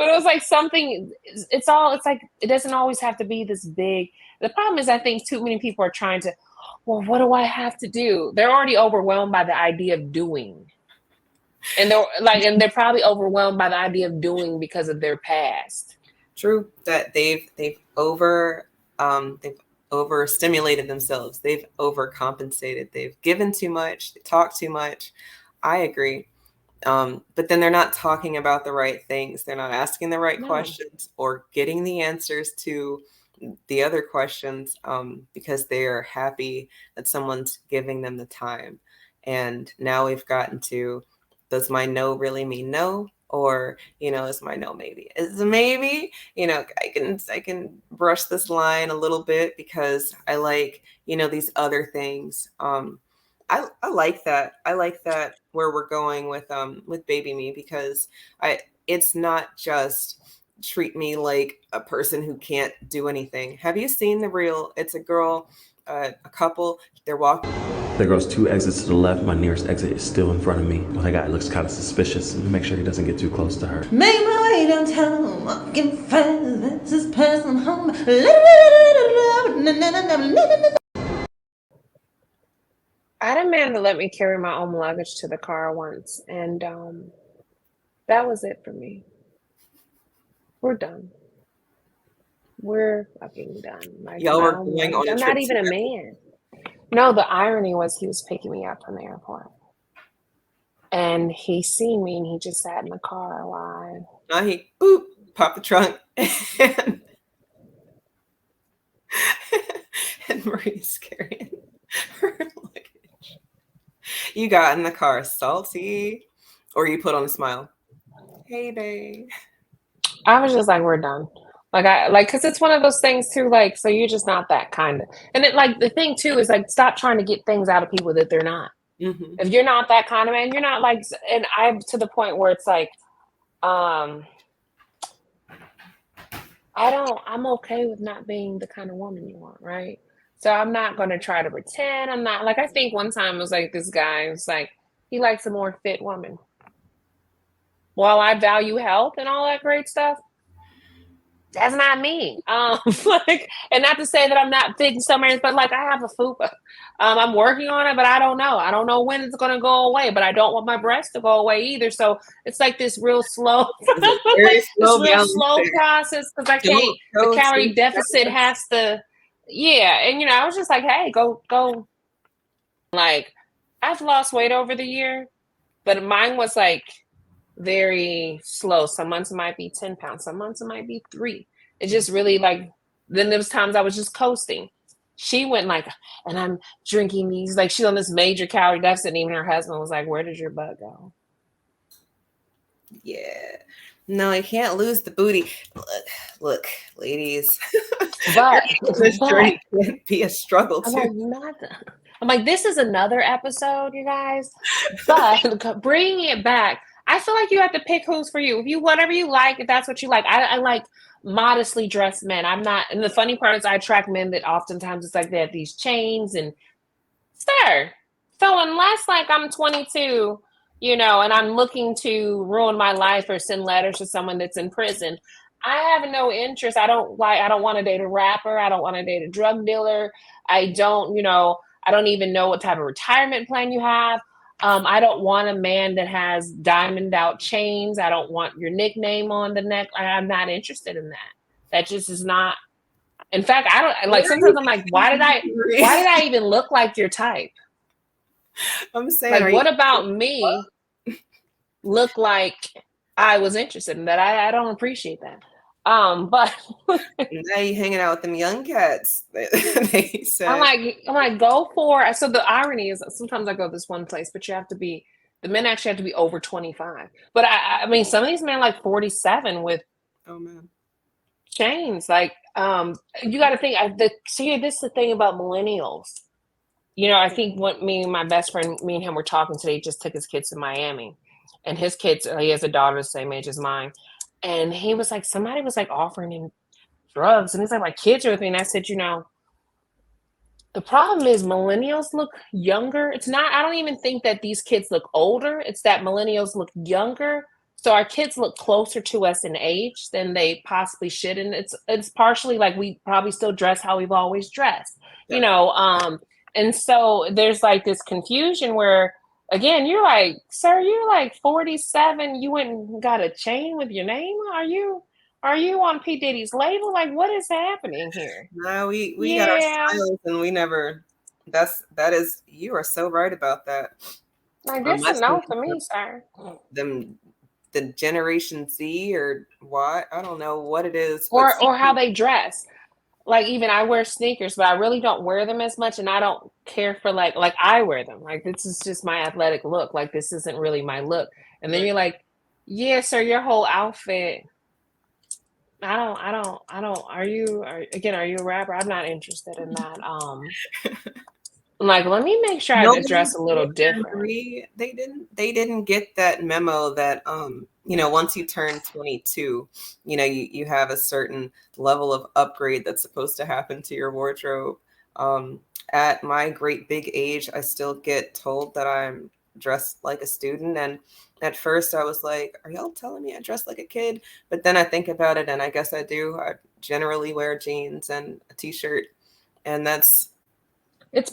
Speaker 2: it was like something, it's like, it doesn't always have to be this big. The problem is I think too many people are trying to, well, what do I have to do? They're already overwhelmed by the idea of doing. And they're probably overwhelmed by the idea of doing because of their past.
Speaker 1: True, that they've overstimulated themselves. They've overcompensated. They've given too much. They talk too much. I agree. But then they're not talking about the right things. They're not asking the right questions or getting the answers to the other questions because they are happy that someone's giving them the time. And now we've gotten to, does my no really mean no? Or, you know, is my no maybe? Is a maybe? You know, I can brush this line a little bit because I like, you know, these other things. I like that. I like that where we're going with Baby Me, because it's not just treat me like a person who can't do anything. Have you seen the reel? It's a girl, a couple, they're walking.
Speaker 5: There goes 2 exits to the left. My nearest exit is still in front of me. Well, that guy looks kind of suspicious. Make sure he doesn't get too close to her. Make my way downtown, walking fast, this is passing home.
Speaker 2: I had a man to let me carry my own luggage to the car once, and that was it for me. We're done. We're fucking done. Like,
Speaker 1: y'all were going on a
Speaker 2: I'm
Speaker 1: trip
Speaker 2: not even a man. No, the irony was he was picking me up from the airport. And he seen me and he just sat in the car while
Speaker 1: now he boop, popped the trunk and Marie's carrying her luggage. You got in the car salty, or you put on a smile. Hey, babe.
Speaker 2: I was just like, we're done. Because it's one of those things too, like, so you're just not that kind of, and it, like, the thing too is like, stop trying to get things out of people that they're not. Mm-hmm. If you're not that kind of man, you're not like, and I'm to the point where it's like, I'm okay with not being the kind of woman you want, right? So I'm not going to try to pretend. I'm not, like, I think one time it was like, this guy was like, he likes a more fit woman. While I value health and all that great stuff, that's not me. Like, and not to say that I'm not fit in some areas, but like, I have a fupa. I'm working on it, but I don't know. I don't know when it's going to go away, but I don't want my breasts to go away either. So it's like this real slow, slow process, because I can't, the calorie deficit has to, yeah. And, you know, I was just like, hey, go. Like, I've lost weight over the year, but mine was like, very slow. Some months it might be 10 pounds. Some months it might be 3. It's just really like, then there was times I was just coasting. She went like, and I'm drinking these, like, she's on this major calorie deficit. And even her husband was like, where did your butt go?
Speaker 1: Yeah. No, I can't lose the booty. Look, ladies.
Speaker 2: But
Speaker 1: this journey can be a struggle too.
Speaker 2: I'm like, this is another episode, you guys. But bringing it back, I feel like you have to pick who's for you. If you whatever you like, if that's what you like. I like modestly dressed men. I'm not, and the funny part is I attract men that oftentimes it's like they have these chains and sir. So unless like I'm 22, you know, and I'm looking to ruin my life or send letters to someone that's in prison, I have no interest. I don't want to date a rapper. I don't want to date a drug dealer. I don't, you know, I don't even know what type of retirement plan you have. I don't want a man that has diamond out chains. I don't want your nickname on the neck. I'm not interested in that. That just is not. In fact, I don't like. Sometimes I'm like, why did I even look like your type?
Speaker 1: I'm saying,
Speaker 2: Like, what about me look like I was interested in that? I don't appreciate that. But
Speaker 1: now you hanging out with them young cats. They said.
Speaker 2: I'm like, go for. So the irony is sometimes I go this one place, but the men actually have to be over 25. But I mean, some of these men like 47 with
Speaker 1: oh man,
Speaker 2: chains. Like, you got to think. See, this is the thing about millennials. You know, I think what me and my best friend, me and him were talking today, he just took his kids to Miami. And his kids, he has a daughter the same age as mine. And he was like, somebody was like offering him drugs. And he's like, my kids are with me. And I said, you know, the problem is millennials look younger. It's not, I don't even think that these kids look older. It's that millennials look younger. So our kids look closer to us in age than they possibly should. And it's partially like we probably still dress how we've always dressed, you know? And so there's like this confusion where, again, you're like, sir, you're like 47. You went and got a chain with your name. Are you on P. Diddy's label? Like, what is happening here?
Speaker 1: No, we got our styles and we never. That is, you are so right about that.
Speaker 2: Like, this is no for me, sir.
Speaker 1: The Generation Z or what? I don't know what it is.
Speaker 2: Or how they dress. Like, even I wear sneakers, but I really don't wear them as much, and I don't care for like I wear them. Like, this is just my athletic look. Like, this isn't really my look. And then you're like, yeah, sir, your whole outfit. I don't. Are you a rapper? I'm not interested in that. Like, let me make sure I dress a little different.
Speaker 1: They didn't get that memo that you know, once you turn 22, you know, you have a certain level of upgrade that's supposed to happen to your wardrobe. At my great big age, I still get told that I'm dressed like a student, and at first I was like, are y'all telling me I dress like a kid? But then I think about it, and I guess I do. I generally wear jeans and a t-shirt, and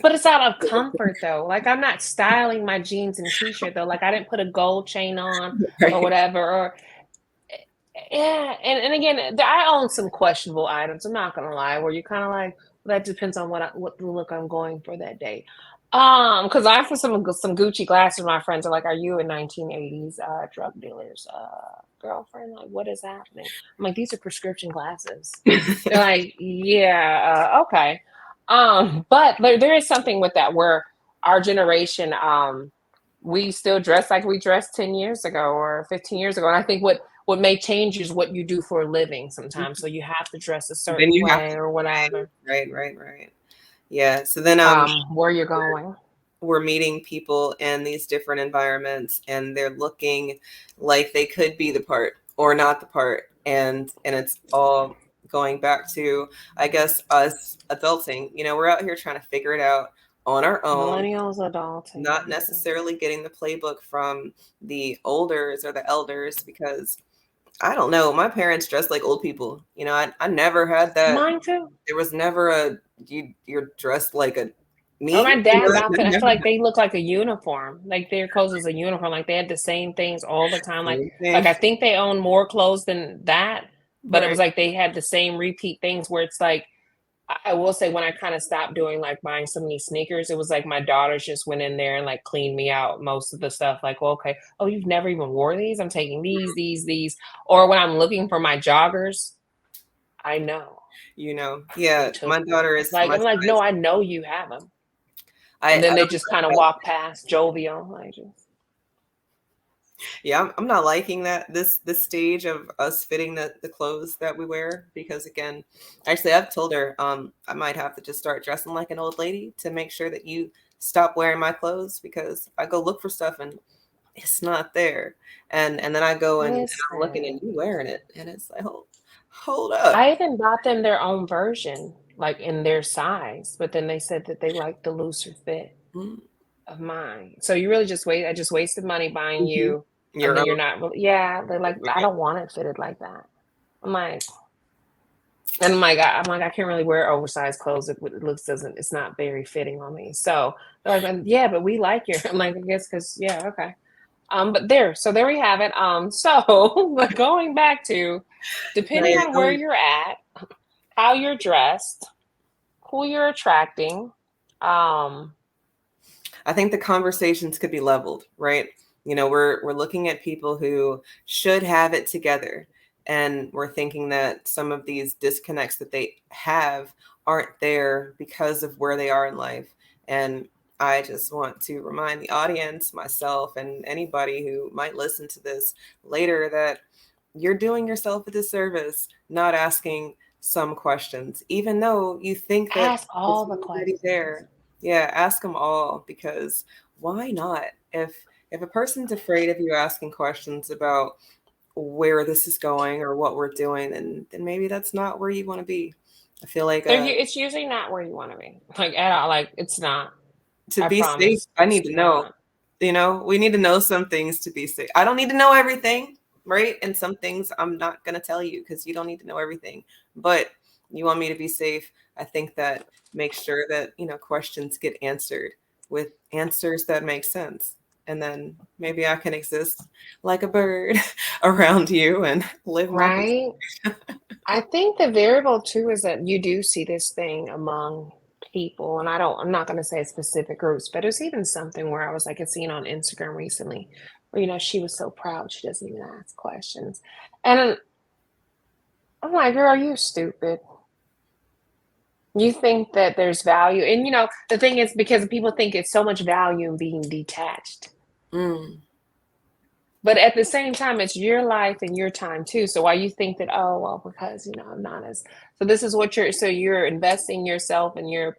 Speaker 2: but it's out of comfort though. Like, I'm not styling my jeans and t-shirt though. Like, I didn't put a gold chain on or whatever. Or yeah, and again, I own some questionable items. I'm not gonna lie. Where you kind of like, well, that depends on what the look I'm going for that day. Because I have some Gucci glasses. My friends are like, "Are you a 1980s drug dealer's girlfriend? Like, what is happening?" I'm like, "These are prescription glasses." They're like, "Yeah, okay." But there is something with that where our generation, we still dress like we dressed 10 years ago or 15 years ago. And I think what may change is what you do for a living sometimes. So you have to dress a certain way or whatever.
Speaker 1: Right. Yeah. So then
Speaker 2: where you're going.
Speaker 1: We're meeting people in these different environments and they're looking like they could be the part or not the part. And it's all going back to, I guess, us adulting. You know, we're out here trying to figure it out on our own.
Speaker 2: Millennials adulting.
Speaker 1: Not necessarily getting the playbook from the olders or the elders, because I don't know. My parents dressed like old people. You know, I never had that.
Speaker 2: Mine too.
Speaker 1: There was never you're dressed like a me.
Speaker 2: Or my dad's outfit, I feel like they look like a uniform. Like their clothes is a uniform. Like they had the same things all the time. Like I think they own more clothes than that. But it was like they had the same repeat things where it's like, I will say when I kind of stopped doing like buying so many sneakers, it was like my daughters just went in there and like cleaned me out most of the stuff. Like, well, okay, oh, you've never even wore these? I'm taking these. Or when I'm looking for my joggers, I know.
Speaker 1: You know, yeah, my daughter is
Speaker 2: like, I'm like, no, I know you have them. And then they just kind of walk past jovial. I just.
Speaker 1: Yeah, I'm not liking that this stage of us fitting the clothes that we wear, because again, actually I've told her I might have to just start dressing like an old lady to make sure that you stop wearing my clothes, because I go look for stuff and it's not there. And then I go and I'm looking
Speaker 2: Listen,
Speaker 1: and you wearing it, and it's like, hold up.
Speaker 2: I even bought them their own version, like in their size, but then they said that they like the looser fit
Speaker 1: Mm,
Speaker 2: of mine. So you really just I just wasted money buying
Speaker 1: mhm.
Speaker 2: you, and
Speaker 1: Your
Speaker 2: then
Speaker 1: own.
Speaker 2: you're not really, yeah, they're like, I don't want it fitted like that. I'm like, and I can't really wear oversized clothes. It looks doesn't, it's not very fitting on me. So they're like, yeah, but we like your, I'm like, I guess because, yeah, okay. But so there we have it. So but going back to,
Speaker 1: No,
Speaker 2: depending
Speaker 1: yeah,
Speaker 2: on where you're at, how you're dressed, who you're attracting, um,
Speaker 1: I think the conversations could be leveled, right? We're looking at people who should have it together, and we're thinking that some of these disconnects that they have aren't there because of where they are in life. And I just want to remind the audience, myself, and anybody who might listen to this later that you're doing yourself a disservice not asking some questions, even though you think that
Speaker 2: ask
Speaker 1: it's
Speaker 2: all the
Speaker 1: already
Speaker 2: questions.
Speaker 1: there. Yeah, ask them all, because why not? If a person's afraid of you asking questions about where this is going or what we're doing, then maybe that's not where you want to be. I feel like
Speaker 2: It's usually not where you want to be, like at all. Like it's not.
Speaker 1: to
Speaker 2: I
Speaker 1: be safe,
Speaker 2: promise,
Speaker 1: I
Speaker 2: it's
Speaker 1: need to know.
Speaker 2: not.
Speaker 1: We need to know some things to be safe. I don't need to know everything, right? And some things I'm not going to tell you because you don't need to know everything. But you want me to be safe. I think that make sure that, questions get answered with answers that make sense. And then maybe I can exist like a bird around you and live my best.
Speaker 2: Right? I think the variable too is that you do see this thing among people, and I'm not going to say specific groups, but it's even something where I was like, it's seen on Instagram recently, where, she was so proud she doesn't even ask questions. And I'm like, girl, are you stupid? You think that there's value. And, the thing is, because people think it's so much value in being detached.
Speaker 1: Mm,
Speaker 2: But at the same time, it's your life and your time too. So why you think that, oh, well, because, I'm not as, so this is what you're investing yourself and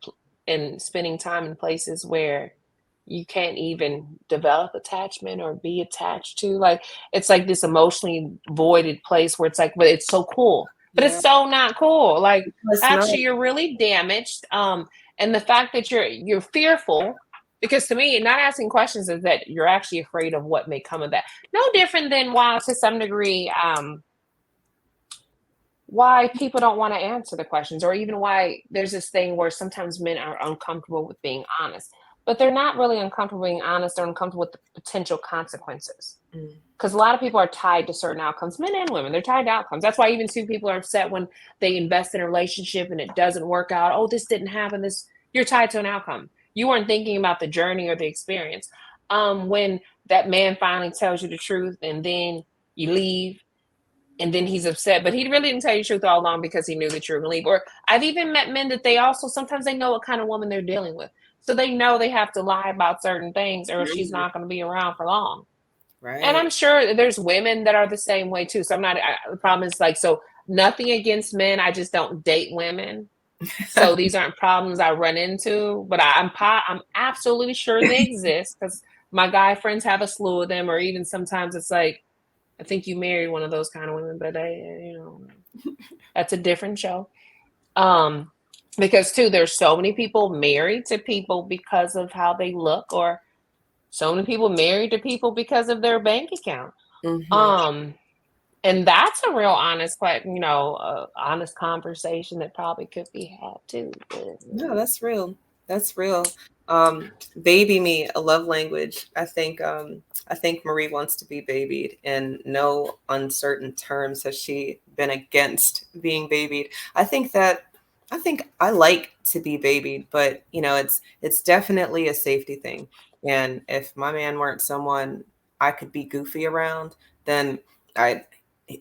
Speaker 2: and spending time in places where you can't even develop attachment or be attached to. Like, it's like this emotionally voided place where it's like, but it's so cool, but
Speaker 1: yeah,
Speaker 2: it's so not cool. Like,
Speaker 1: it's not.
Speaker 2: actually, you're really damaged. And the fact that you're fearful, because to me, not asking questions is that you're actually afraid of what may come of that. No different than why, to some degree, why people don't want to answer the questions, or even why there's this thing where sometimes men are uncomfortable with being honest, but they're not really uncomfortable being honest. They're uncomfortable with the potential consequences.
Speaker 1: Mm,
Speaker 2: Because a lot of people are tied to certain outcomes, men and women. They're tied to outcomes. That's why even two people are upset when they invest in a relationship and it doesn't work out. Oh, this didn't happen. You're tied to an outcome. You weren't thinking about the journey or the experience. When that man finally tells you the truth and then you leave, and then he's upset, but he really didn't tell you the truth all along because he knew that you were going to leave. Or I've even met men that they also, sometimes they know what kind of woman they're dealing with. So they know they have to lie about certain things or she's
Speaker 1: mm,
Speaker 2: not going to be around for long. And
Speaker 1: right.
Speaker 2: I'm sure there's women that are the same way too. So the problem is like, so nothing against men. I just don't date women. So these aren't problems I run into, but I'm absolutely sure they exist because my guy friends have a slew of them, or even sometimes it's like, I think you married one of those kind of women, but that's a different show. Um, because too, there's so many people married to people because of how they look, or so many people married to people because of their bank account.
Speaker 1: Mhm.
Speaker 2: Um, and that's a real honest, honest conversation that probably could be had too.
Speaker 1: No, that's real. That's real. Baby me, a love language. I think Marie wants to be babied, and no uncertain terms has she been against being babied. I think I like to be babied, but it's definitely a safety thing. And if my man weren't someone I could be goofy around, then I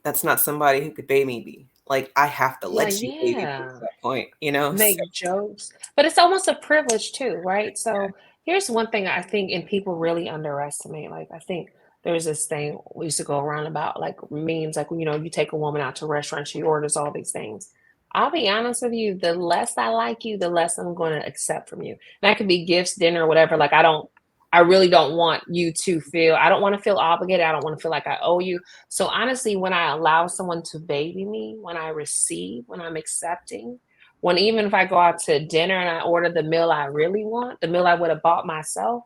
Speaker 1: that's not somebody who could baby me. Like, I have to
Speaker 2: Like,
Speaker 1: let you baby me at
Speaker 2: yeah,
Speaker 1: that point, So,
Speaker 2: make jokes, but it's almost a privilege too, right? So here's one thing I think, and people really underestimate. Like, I think there's this thing we used to go around about, like memes, like you take a woman out to a restaurant, she orders all these things. I'll be honest with you, the less I like you, the less I'm going to accept from you. And that could be gifts, dinner, whatever. Like, I don't. I really don't want you to feel, I don't want to feel obligated. I don't want to feel like I owe you. So honestly, when I allow someone to baby me, when I receive, when I'm accepting, when even if I go out to dinner and I order the meal I really want, the meal I would have bought myself,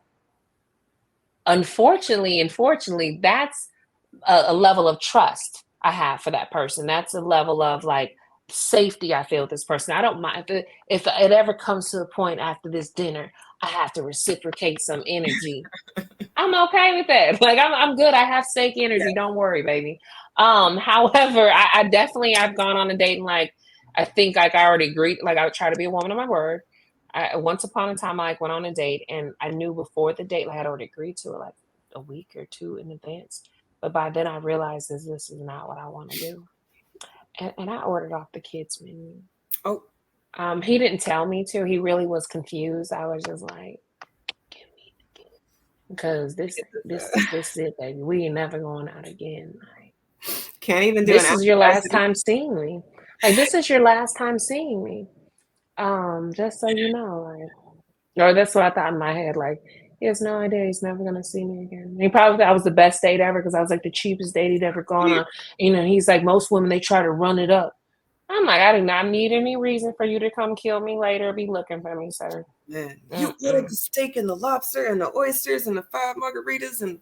Speaker 2: unfortunately, that's a level of trust I have for that person. That's a level of like safety I feel with this person. I don't mind if it ever comes to the point after this dinner, I have to reciprocate some energy. I'm okay with that. Like I'm good. I have steak energy. Don't worry, baby. However, I definitely I've gone on a date and like I think like I already agreed. Like I would try to be a woman of my word. Once upon a time, I like went on a date and I knew before the date, like I'd already agreed to it like a week or two in advance. But by then I realized this is not what I want to do. And I ordered off the kids menu.
Speaker 1: Oh,
Speaker 2: he didn't tell me to. He really was confused. I was just like, give me the kids. Because this is it, baby. We ain't never going out again. Like,
Speaker 1: can't even do
Speaker 2: this
Speaker 1: an
Speaker 2: is your last
Speaker 1: appetizer.
Speaker 2: time seeing me. Like this is your last time seeing me. Just so you know, like, or that's what I thought in my head. Like, he has no idea he's never gonna see me again. He probably thought I was the best date ever because I was like the cheapest date he'd ever gone on. You know, he's like most women, they try to run it up. I'm like, I do not need any reason for you to come kill me later or be looking for me, sir.
Speaker 1: Man, you ordered the steak and the lobster and the oysters and the 5 margaritas and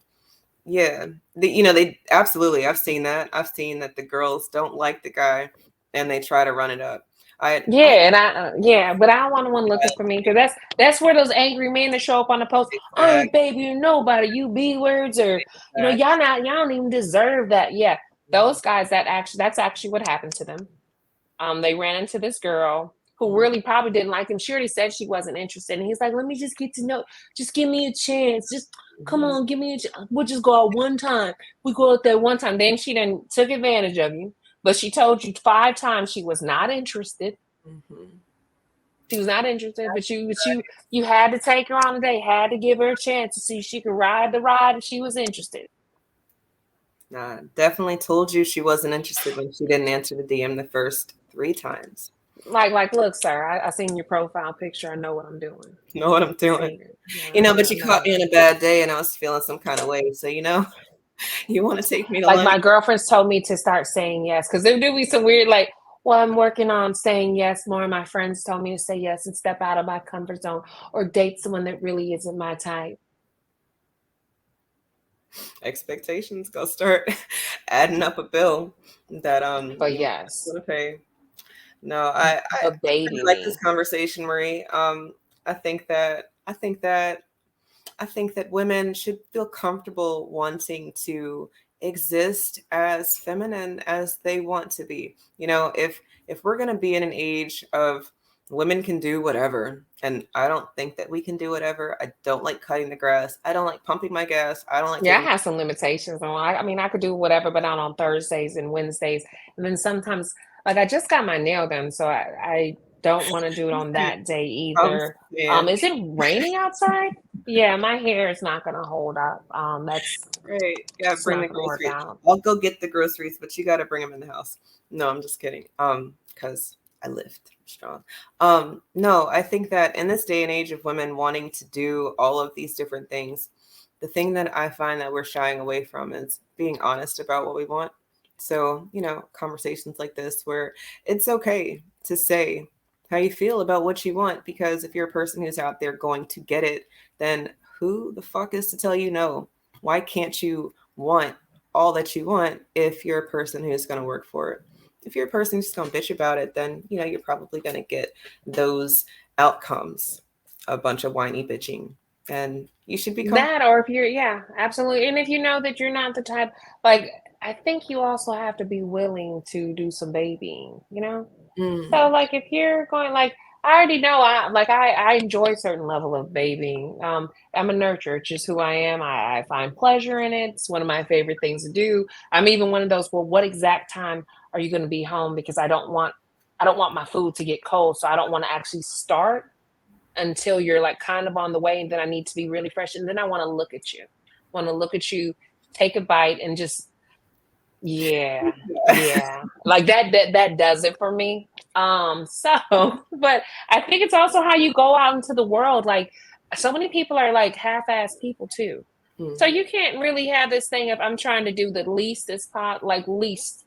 Speaker 1: they absolutely. I've seen that. I've seen that the girls don't like the guy and they try to run it up.
Speaker 2: But I don't want one looking for me because that's where those angry men that show up on the post. I ain't baby you nobody, you B words, or y'all don't even deserve that. Yeah, those guys that's actually what happened to them. They ran into this girl who really probably didn't like him. She already said she wasn't interested, and he's like, "Let me just get to know. Just give me a chance. Just come on, give me a chance. We'll just go out one time. We go out there one time." Then she then took advantage of you. But she told you 5 times she was not interested.
Speaker 1: Mm-hmm.
Speaker 2: She was not interested, but you had to take her on a date, had to give her a chance to see if she could ride the ride if she was interested.
Speaker 1: Nah, definitely told you she wasn't interested when she didn't answer the DM the first 3 times.
Speaker 2: Like, look, sir, I seen your profile picture. I know what I'm doing.
Speaker 1: Know what I'm doing. But you caught me on a bad day and I was feeling some kind of way. So, you want to take me to
Speaker 2: like
Speaker 1: lunch?
Speaker 2: My girlfriends told me to start saying yes because there do be some weird like, well, I'm working on saying yes more. My friends told me to say yes and step out of my comfort zone or date someone that really isn't my type.
Speaker 1: Expectations go start adding up a bill that
Speaker 2: But yes,
Speaker 1: want to pay. No, I like this conversation, Marie. I think that women should feel comfortable wanting to exist as feminine as they want to be. If we're going to be in an age of women can do whatever, and I don't think that we can do whatever. I don't like cutting the grass. I don't like pumping my gas. I don't like.
Speaker 2: I have some limitations on. I mean, I could do whatever, but not on Thursdays and Wednesdays, and then sometimes, like I just got my nail done, so I don't want to do it on that day either. Is it raining outside? Yeah, my hair is not going to hold up. That's
Speaker 1: right. Yeah, bring the groceries. I'll go get the groceries, but you got to bring them in the house. No, I'm just kidding. Because I lift strong. No, I think that in this day and age of women wanting to do all of these different things, the thing that I find that we're shying away from is being honest about what we want. So, conversations like this where it's okay to say how you feel about what you want, because if you're a person who's out there going to get it, then who the fuck is to tell you no? Why can't you want all that you want if you're a person who's going to work for it? If you're a person who's just going to bitch about it, then, you're probably going to get those outcomes, a bunch of whiny bitching. And you should be
Speaker 2: that, or if you're, absolutely. And if you know that you're not the type, like, I think you also have to be willing to do some babying, So like, if you're going, like, I already know, I enjoy a certain level of babying. I'm a nurturer, it's just who I am. I find pleasure in it. It's one of my favorite things to do. I'm even one of those, well, what exact time are you going to be home? Because I don't want my food to get cold. So I don't want to actually start until you're like kind of on the way, and then I need to be really fresh. And then I want to look at you, take a bite and just, like that does it for me. But I think it's also how you go out into the world. Like, so many people are like half-ass people too. So you can't really have this thing of I'm trying to do the least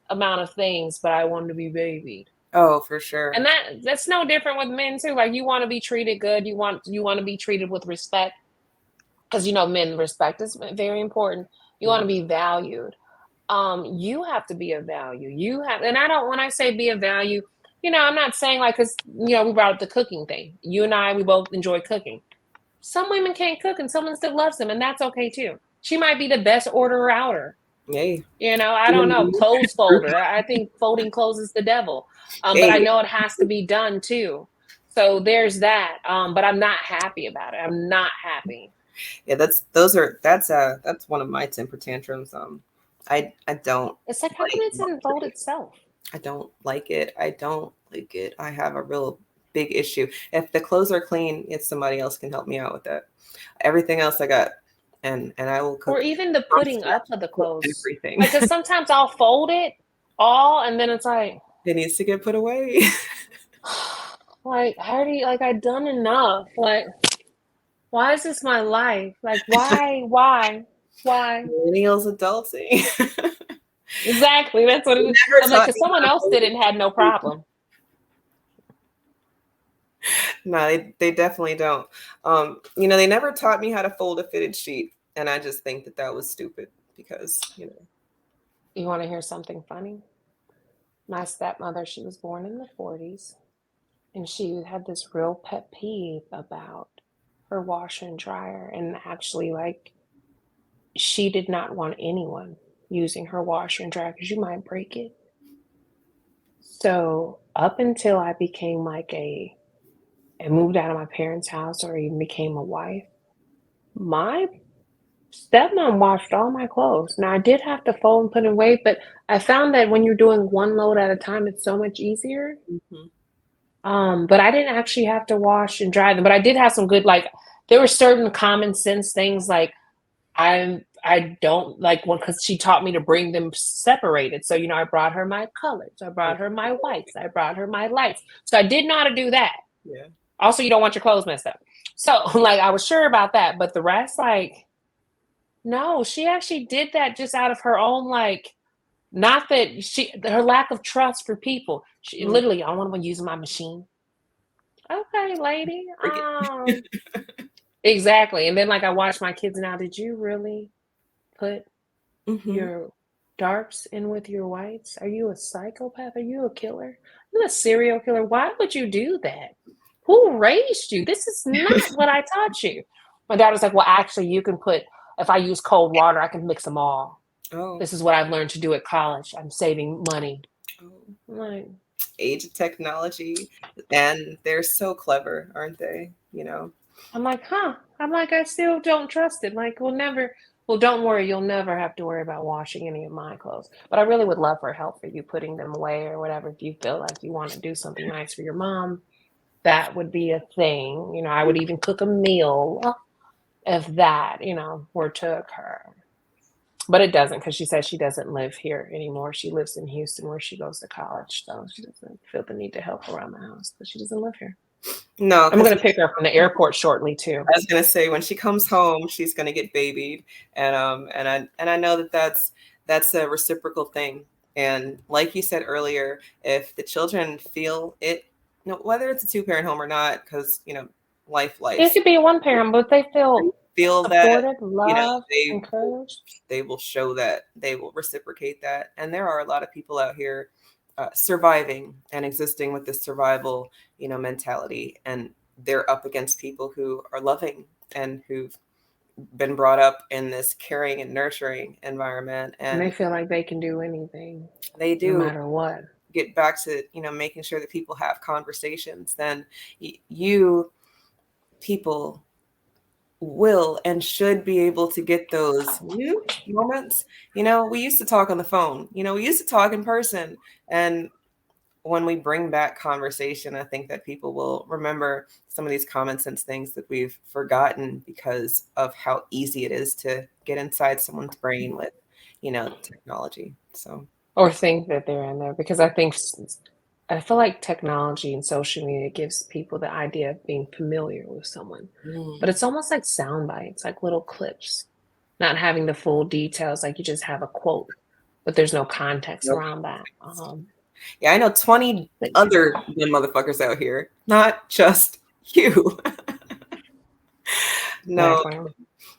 Speaker 2: amount of things, but I want to be babied.
Speaker 1: Oh, for sure.
Speaker 2: And that's no different with men too. Like you want to be treated good, you want to be treated with respect, because men, respect is very important. You want to be valued. You have to be of value. And I don't, when I say be of value, I'm not saying like, because we brought up the cooking thing. You and I, we both enjoy cooking. Some women can't cook and someone still loves them, and that's okay too. She might be the best orderer outer.
Speaker 1: Yay.
Speaker 2: I don't know, clothes folder. I think folding clothes is the devil. But I know it has to be done too. So there's that. But I'm not happy about it. I'm not happy.
Speaker 1: Yeah, that's one of my temper tantrums. I don't.
Speaker 2: It's like, how come it didn't fold itself?
Speaker 1: I don't like it. I have a real big issue. If the clothes are clean, it's somebody else can help me out with that. Everything else I got, and I will cook.
Speaker 2: Or even the putting up of the clothes.
Speaker 1: Everything.
Speaker 2: Because sometimes I'll fold it all, and then it's like
Speaker 1: it needs to get put away.
Speaker 2: Like, I already, like, I've done enough. Like, why is this my life? Like, why?
Speaker 1: Millennials adulting.
Speaker 2: Exactly. That's what it is. I'm like, because someone else did it and had no problem.
Speaker 1: No, they definitely don't. They never taught me how to fold a fitted sheet. And I just think that was stupid because,
Speaker 2: You want to hear something funny? My stepmother, she was born in the 40s. And she had this real pet peeve about her washer and dryer. And actually, like, she did not want anyone using her washer and dryer because you might break it. So up until I became and moved out of my parents' house or even became a wife, my stepmom washed all my clothes. Now I did have to fold and put away, but I found that when you're doing one load at a time, it's so much easier. But I didn't actually have to wash and dry them. But I did have some good, like, there were certain common sense things like I don't like one because she taught me to bring them separated. So, I brought her my colors, I brought her my whites, I brought her my lights. So I did know how to do that.
Speaker 1: Yeah.
Speaker 2: Also, you don't want your clothes messed up. So, like, I was sure about that. But the rest, like, no, she actually did that just out of her own, like, not that her lack of trust for people. She literally, I don't want to use my machine. Okay, lady. Exactly. And then, like, I watch my kids now. Did you really put your darks in with your whites? Are you a psychopath? Are you a killer? Are you a serial killer? Why would you do that? Who raised you? This is not what I taught you. My dad was like, well, actually, you can if I use cold water, I can mix them all. Oh. This is what I've learned to do at college. I'm saving money. Oh. Like,
Speaker 1: age of technology, and they're so clever, aren't they?
Speaker 2: I'm like, I still don't trust it. Like, don't worry, you'll never have to worry about washing any of my clothes. But I really would love for help for you putting them away or whatever. If you feel like you want to do something nice for your mom, that would be a thing. I would even cook a meal if that, were to occur. But it doesn't, because she says she doesn't live here anymore. She lives in Houston where she goes to college. So she doesn't feel the need to help around the house, but she doesn't live here.
Speaker 1: No,
Speaker 2: I'm going to pick her up from the airport shortly too.
Speaker 1: I was going to say, when she comes home, she's going to get babied. And I know that's a reciprocal thing. And like you said earlier, if the children feel it, whether it's a 2-parent home or not, because, life.
Speaker 2: It could be a 1-parent, but they feel supported,
Speaker 1: that,
Speaker 2: loved, encouraged.
Speaker 1: They will show that, they will reciprocate that. And there are a lot of people out here surviving and existing with this survival, mentality. And they're up against people who are loving and who've been brought up in this caring and nurturing environment. And
Speaker 2: they feel like they can do anything.
Speaker 1: They do.
Speaker 2: No matter what.
Speaker 1: Get back to, making sure that people have conversations. Then you people will and should be able to get those moments. We used to talk on the phone, we used to talk in person. And when we bring back conversation, I think that people will remember some of these common sense things that we've forgotten because of how easy it is to get inside someone's brain with, technology. So,
Speaker 2: or think that they're in there, because I think I feel like technology and social media gives people the idea of being familiar with someone, but it's almost like sound bites, like little clips, not having the full details. Like you just have a quote, but there's no context
Speaker 1: Nope.
Speaker 2: around that.
Speaker 1: Yeah, I know 20 other good motherfuckers out here, not just you. No,
Speaker 2: Exactly.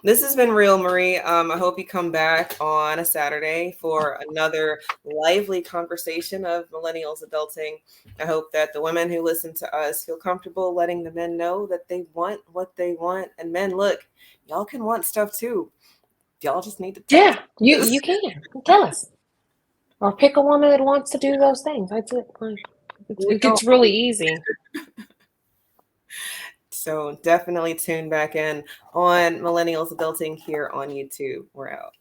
Speaker 1: this has been real, Marie. I hope you come back on a Saturday for another lively conversation of millennials adulting. I hope that the women who listen to us feel comfortable letting the men know that they want what they want. And men, look, y'all can want stuff too. Y'all just need to tell us.
Speaker 2: Yeah, you can tell us, or pick a woman that wants to do those things. That's it. Like,
Speaker 1: We
Speaker 2: it's
Speaker 1: don't.
Speaker 2: really easy.
Speaker 1: So definitely tune back in on Millennials Adulting here on YouTube. We're out.